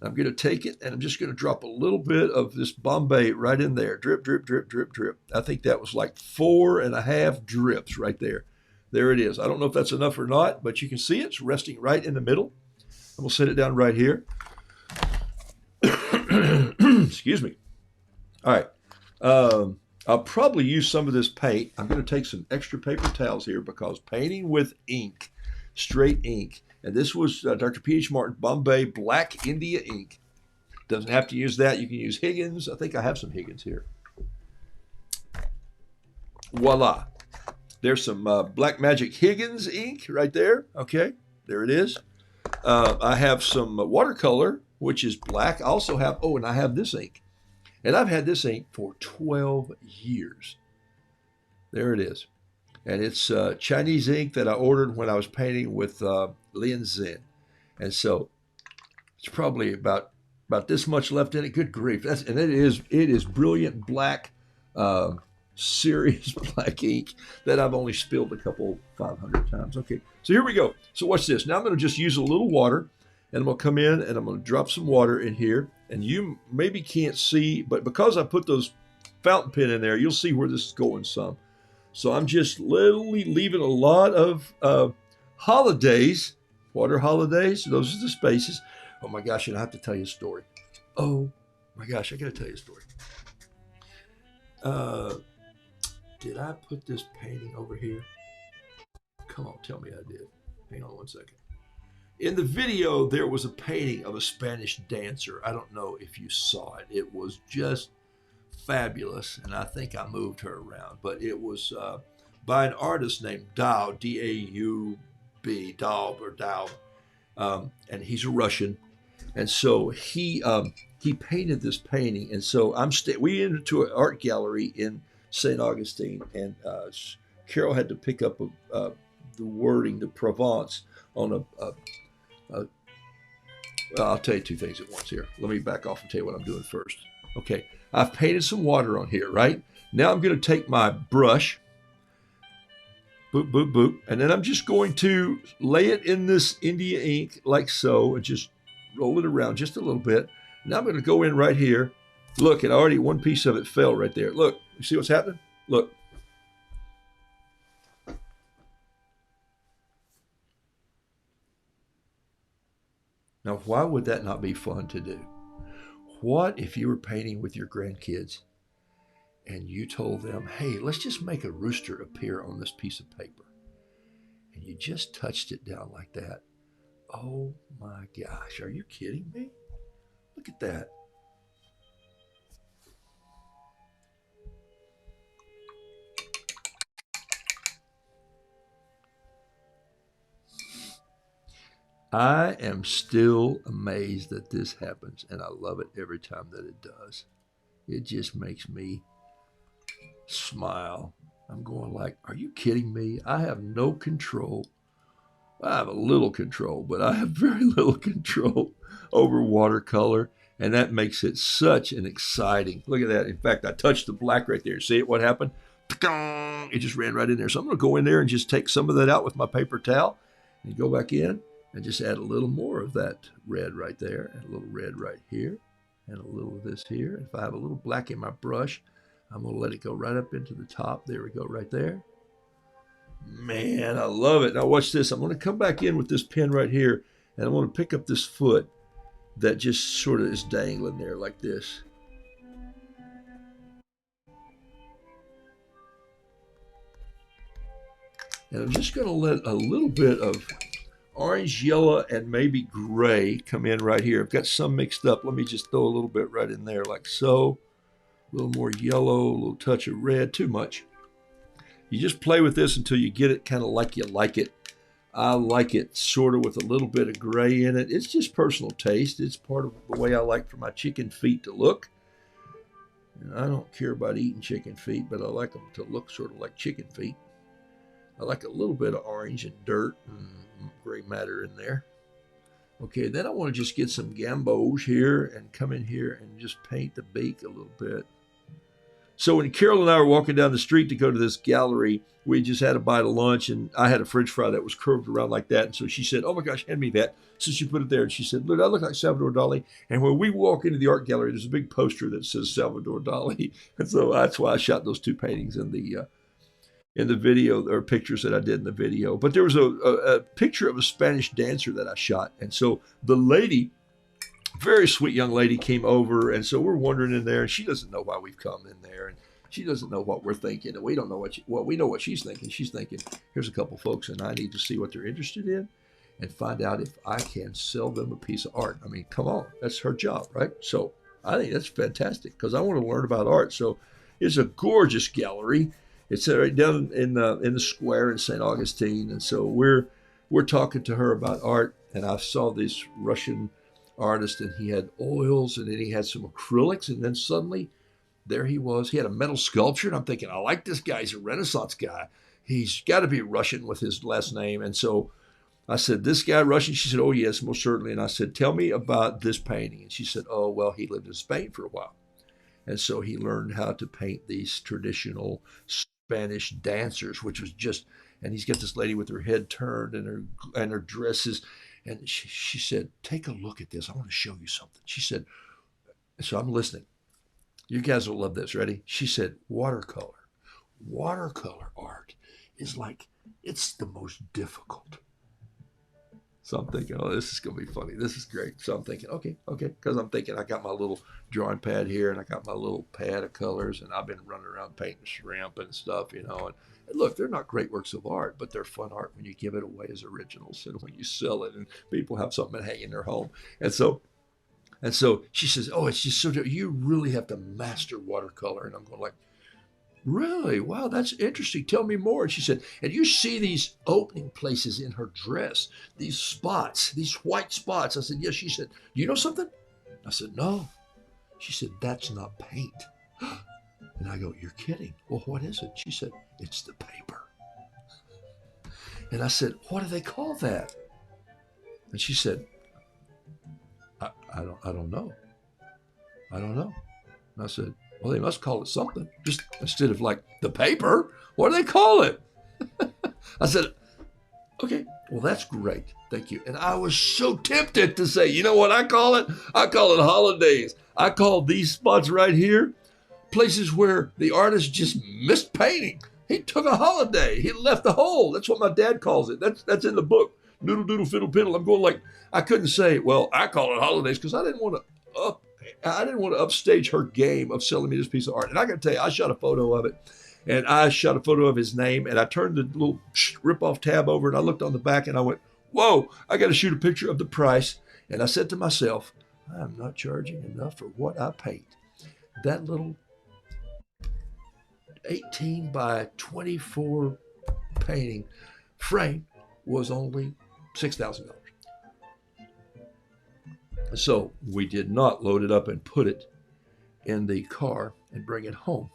I'm going to take it and I'm just going to drop a little bit of this Bombay right in there. Drip, drip, drip, drip, drip. I think that was like 4.5 drips right there. There it is. I don't know if that's enough or not, but you can see it's resting right in the middle. I'm going to set it down right here. Excuse me. All right. I'll probably use some of this paint. I'm going to take some extra paper towels here because painting with ink, straight ink, and this was Dr. P.H. Martin Bombay Black India ink. Doesn't have to use that. You can use Higgins. I think I have some Higgins here. Voila. There's some Black Magic Higgins ink right there. Okay, there it is. I have some watercolor, which is black. I also have, and I have this ink. And I've had this ink for 12 years. There it is. And it's Chinese ink that I ordered when I was painting with Lin Zin. And so it's probably about this much left in it. Good grief. And it is brilliant black, serious black ink that I've only spilled a couple 500 times. Okay, so here we go. So watch this. Now I'm going to just use a little water. And I'm going to come in and I'm going to drop some water in here. And you maybe can't see, but because I put those fountain pen in there, you'll see where this is going some. So I'm just literally leaving a lot of holidays, water holidays. Those are the spaces. Oh my gosh, and I have to tell you a story. Oh my gosh, I got to tell you a story. Did I put this painting over here? Come on, tell me I did. Hang on one second. In the video, there was a painting of a Spanish dancer. I don't know if you saw it. It was just fabulous, and I think I moved her around. But it was by an artist named Daub, D-A-U-B, Daub or Daub, and he's a Russian. And so he painted this painting. And so we entered to an art gallery in St. Augustine, and Carol had to pick up the wording, the Provence, on I'll tell you two things at once here. Let me back off and tell you what I'm doing first. Okay, I've painted some water on here, right? Now I'm going to take my brush, boop, boop, boop, and then I'm just going to lay it in this India ink like so and just roll it around just a little bit. Now I'm going to go in right here. Look, and already one piece of it fell right there. Look, you see what's happening? Look. Now, why would that not be fun to do? What if you were painting with your grandkids and you told them, hey, let's just make a rooster appear on this piece of paper. And you just touched it down like that. Oh my gosh, are you kidding me? Look at that. I am still amazed that this happens, and I love it every time that it does. It just makes me smile. I'm going like, are you kidding me? I have no control I have a little control, but I have very little control over watercolor. And that makes it such an exciting. Look at that. In fact, I touched the black right there. See it? What happened? It just ran right in there. So I'm going to go in there and just take some of that out with my paper towel and go back in and just add a little more of that red right there and a little red right here and a little of this here. If I have a little black in my brush, I'm going to let it go right up into the top. There we go, right there. Man, I love it. Now watch this. I'm going to come back in with this pen right here, and I'm going to pick up this foot that just sort of is dangling there like this. And I'm just going to let a little bit of orange, yellow, and maybe gray come in right here. I've got some mixed up. Let me just throw a little bit right in there like so. A little more yellow, a little touch of red, too much. You just play with this until you get it kind of like you like it. I like it sort of with a little bit of gray in it. It's just personal taste. It's part of the way I like for my chicken feet to look. And I don't care about eating chicken feet, but I like them to look sort of like chicken feet. I like a little bit of orange and dirt and gray matter in there. Okay, then I want to just get some gambos here and come in here and just paint the beak a little bit. So when Carol and I were walking down the street to go to this gallery, we just had a bite of lunch, and I had a French fry that was curved around like that. And so she said, "Oh my gosh, hand me that." So she put it there, and she said, "Look, I look like Salvador Dali." And when we walk into the art gallery, there's a big poster that says Salvador Dali. And so that's why I shot those two paintings in the video, or pictures that I did in the video. But there was a picture of a Spanish dancer that I shot. And so the lady, very sweet young lady, came over. And so we're wandering in there, and she doesn't know why we've come in there. And she doesn't know what we're thinking. And we don't know we know what she's thinking. She's thinking, here's a couple folks, and I need to see what they're interested in and find out if I can sell them a piece of art. I mean, come on, that's her job, right? So I think that's fantastic because I want to learn about art. So it's a gorgeous gallery. It's right down in the square in St. Augustine. And so we're talking to her about art. And I saw this Russian artist, and he had oils, and then he had some acrylics. And then suddenly there he was. He had a metal sculpture. And I'm thinking, I like this guy. He's a Renaissance guy. He's got to be Russian with his last name. And so I said, "This guy Russian?" She said, "Oh, yes, most certainly." And I said, "Tell me about this painting." And she said, "Oh, well, he lived in Spain for a while. And so he learned how to paint these traditional Spanish dancers," which was just, and he's got this lady with her head turned and her dresses. And she said, "Take a look at this. I want to show you something." She said, so I'm listening. You guys will love this. Ready? She said, watercolor art is like, it's the most difficult. So I'm thinking, oh, this is going to be funny. This is great. So I'm thinking, okay. Because I'm thinking I got my little drawing pad here, and I got my little pad of colors, and I've been running around painting shrimp and stuff, And look, they're not great works of art, but they're fun art when you give it away as originals and when you sell it and people have something to hang in their home. And so she says, "Oh, it's just so, you really have to master watercolor." And I'm going like, "Really? Wow, that's interesting. Tell me more." And she said, "And you see these opening places in her dress, these spots, these white spots." I said, "Yes." She said, "Do you know something?" I said, "No." She said, "That's not paint." And I go, "You're kidding." "Well, what is it?" She said, "It's the paper." And I said, "What do they call that?" And she said, I don't know. I don't know. And I said, "Well, they must call it something. Just instead of like the paper, what do they call it?" I said, "Okay, well, that's great. Thank you." And I was so tempted to say, you know what I call it? I call it holidays. I call these spots right here places where the artist just missed painting. He took a holiday. He left a hole. That's what my dad calls it. That's in the book. Noodle, doodle, fiddle, piddle. I'm going like, I couldn't say, well, I call it holidays because I didn't want to upstage her game of selling me this piece of art. And I got to tell you, I shot a photo of it, and I shot a photo of his name, and I turned the little rip-off tab over, and I looked on the back, and I went, whoa, I got to shoot a picture of the price. And I said to myself, I'm not charging enough for what I paid. That little 18 by 24 painting frame was only $6,000. So we did not load it up and put it in the car and bring it home.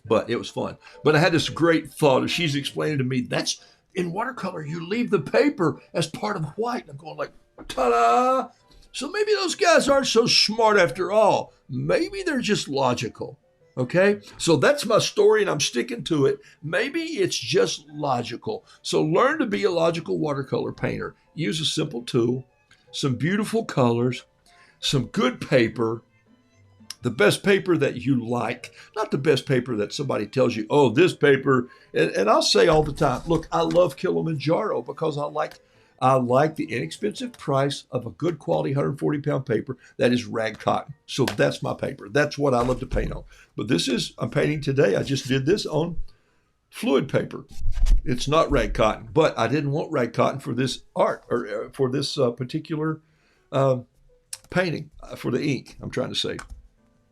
But it was fun. But I had this great thought. She's explaining to me, that's In watercolor, you leave the paper as part of white. And I'm going like, ta-da! So maybe those guys aren't so smart after all. Maybe they're just logical. Okay, so that's my story and I'm sticking to it. Maybe it's just logical. So learn to be a logical watercolor painter. Use a simple tool, some beautiful colors, some good paper, the best paper that you like, not the best paper that somebody tells you, oh, this paper. And I'll say all the time, look, I love Kilimanjaro because I like the inexpensive price of a good quality 140-pound paper that is rag cotton. So that's my paper. That's what I love to paint on. But I'm painting today. I just did this on fluid paper. It's not rag cotton, but I didn't want rag cotton for this art or for this particular painting, for the ink, I'm trying to say.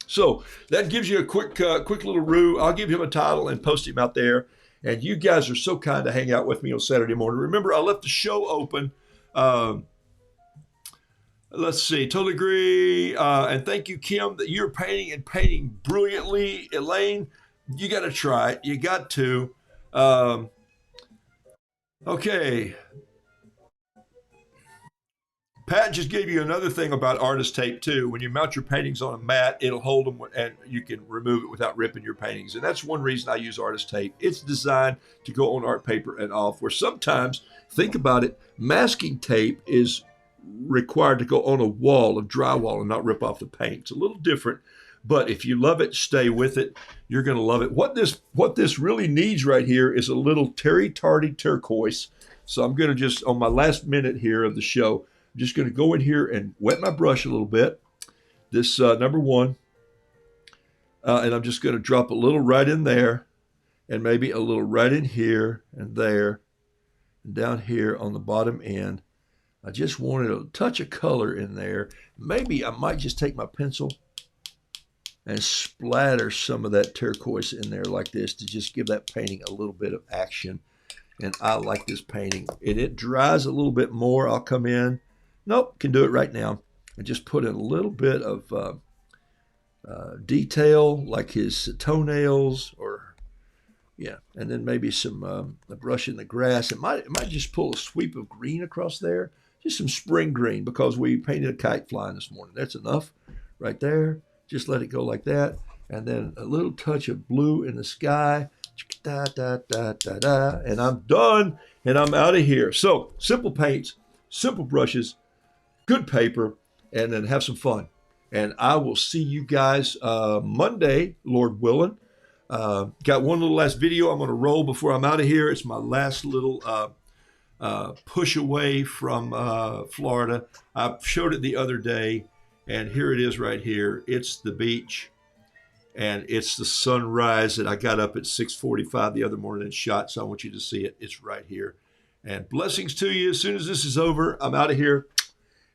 So that gives you a quick little roo. I'll give him a title and post him out there. And you guys are so kind to hang out with me on Saturday morning. Remember, I left the show open. Let's see. Totally agree. And thank you, Kim, that you're painting brilliantly. Elaine, you got to try it. You got to. Okay. Pat just gave you another thing about artist tape too. When you mount your paintings on a mat, it'll hold them and you can remove it without ripping your paintings. And that's one reason I use artist tape. It's designed to go on art paper and off, where sometimes, think about it, masking tape is required to go on a wall of drywall and not rip off the paint. It's a little different, but if you love it, stay with it. You're going to love it. What this really needs right here is a little Terry Tardy turquoise. So I'm going to just, on my last minute here of the show, I'm just going to go in here and wet my brush a little bit. This number one. And I'm just going to drop a little right in there and maybe a little right in here and there and down here on the bottom end. I just wanted a touch of color in there. Maybe I might just take my pencil and splatter some of that turquoise in there like this to just give that painting a little bit of action. And I like this painting. It dries a little bit more. I'll come in. Nope, can do it right now. And just put in a little bit of detail, like his toenails, or yeah, and then maybe some a brush in the grass. It might just pull a sweep of green across there, just some spring green, because we painted a kite flying this morning. That's enough right there. Just let it go like that, and then a little touch of blue in the sky. Da, da, da, da, da, and I'm done, and I'm out of here. So simple paints, simple brushes, good paper, and then have some fun. And I will see you guys Monday, Lord willing. Got one little last video I'm going to roll before I'm out of here. It's my last little push away from Florida. I showed it the other day, and here it is right here. It's the beach, and it's the sunrise that I got up at 6:45 the other morning and shot, so I want you to see it. It's right here. And blessings to you. As soon as this is over, I'm out of here.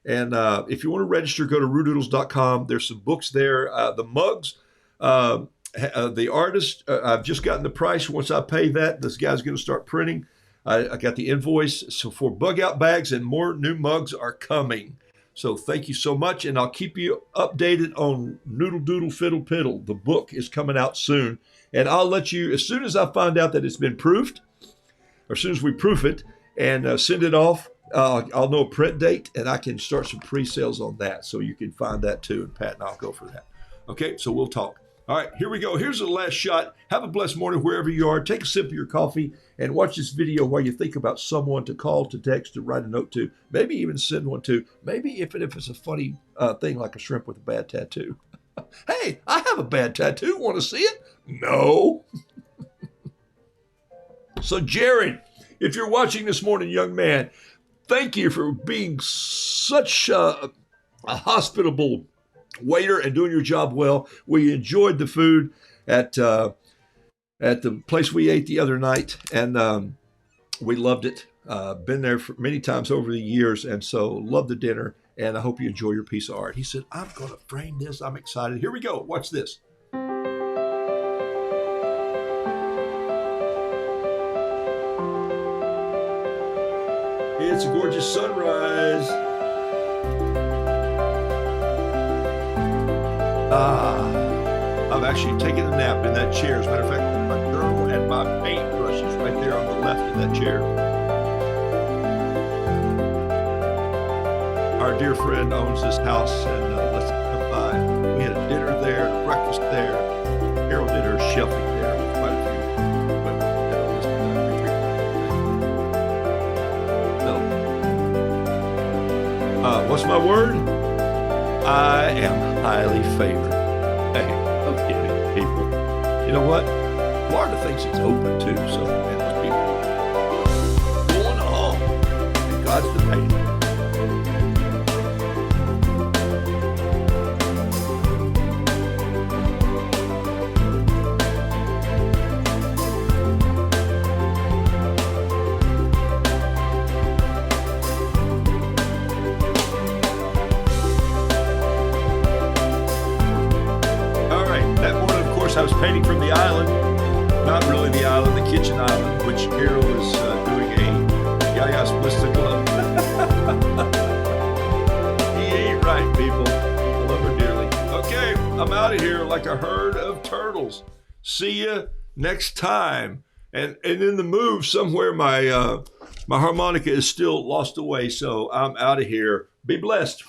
And if you want to register, go to roodoodles.com. There's some books there. The mugs, the artist, I've just gotten the price. Once I pay that, this guy's going to start printing. I got the invoice. So for bug out bags and more new mugs are coming. So thank you so much. And I'll keep you updated on Noodle Doodle Fiddle Piddle. The book is coming out soon. And I'll let you, as soon as I find out that it's been proofed, or as soon as we proof it and send it off, I'll know a print date, and I can start some pre-sales on that. So you can find that too, and Pat and I'll go for that. Okay, so we'll talk. All right, here we go. Here's the last shot. Have a blessed morning wherever you are. Take a sip of your coffee and watch this video while you think about someone to call, to text, to write a note to, maybe even send one to. Maybe if it's a funny thing like a shrimp with a bad tattoo. Hey, I have a bad tattoo. Want to see it? No. So Jared, if you're watching this morning, young man, thank you for being such a hospitable waiter and doing your job well. We enjoyed the food at the place we ate the other night, and we loved it. Been there for many times over the years, and so love the dinner, and I hope you enjoy your piece of art. He said, I'm going to frame this. I'm excited. Here we go. Watch this. It's a gorgeous sunrise. I've actually taken a nap in that chair. As a matter of fact, my journal and my paint brushes right there on the left of that chair. our dear friend owns this house, and let's come by. We had a dinner there, a breakfast there. Carol did her shelving there with quite a few women that are just retreat. What's my word? I am highly favored. Hey, I'm kidding, people. You know what? Florida thinks it's open too, so man, those people going on, and God's the paying. I was painting from the island, not really the island, the kitchen island, which Carol was doing a Yaya splits the glove. He ain't right, people. I love her dearly. Okay, I'm out of here like a herd of turtles. See you next time. And in the move somewhere, my harmonica is still lost away, so I'm out of here. Be blessed.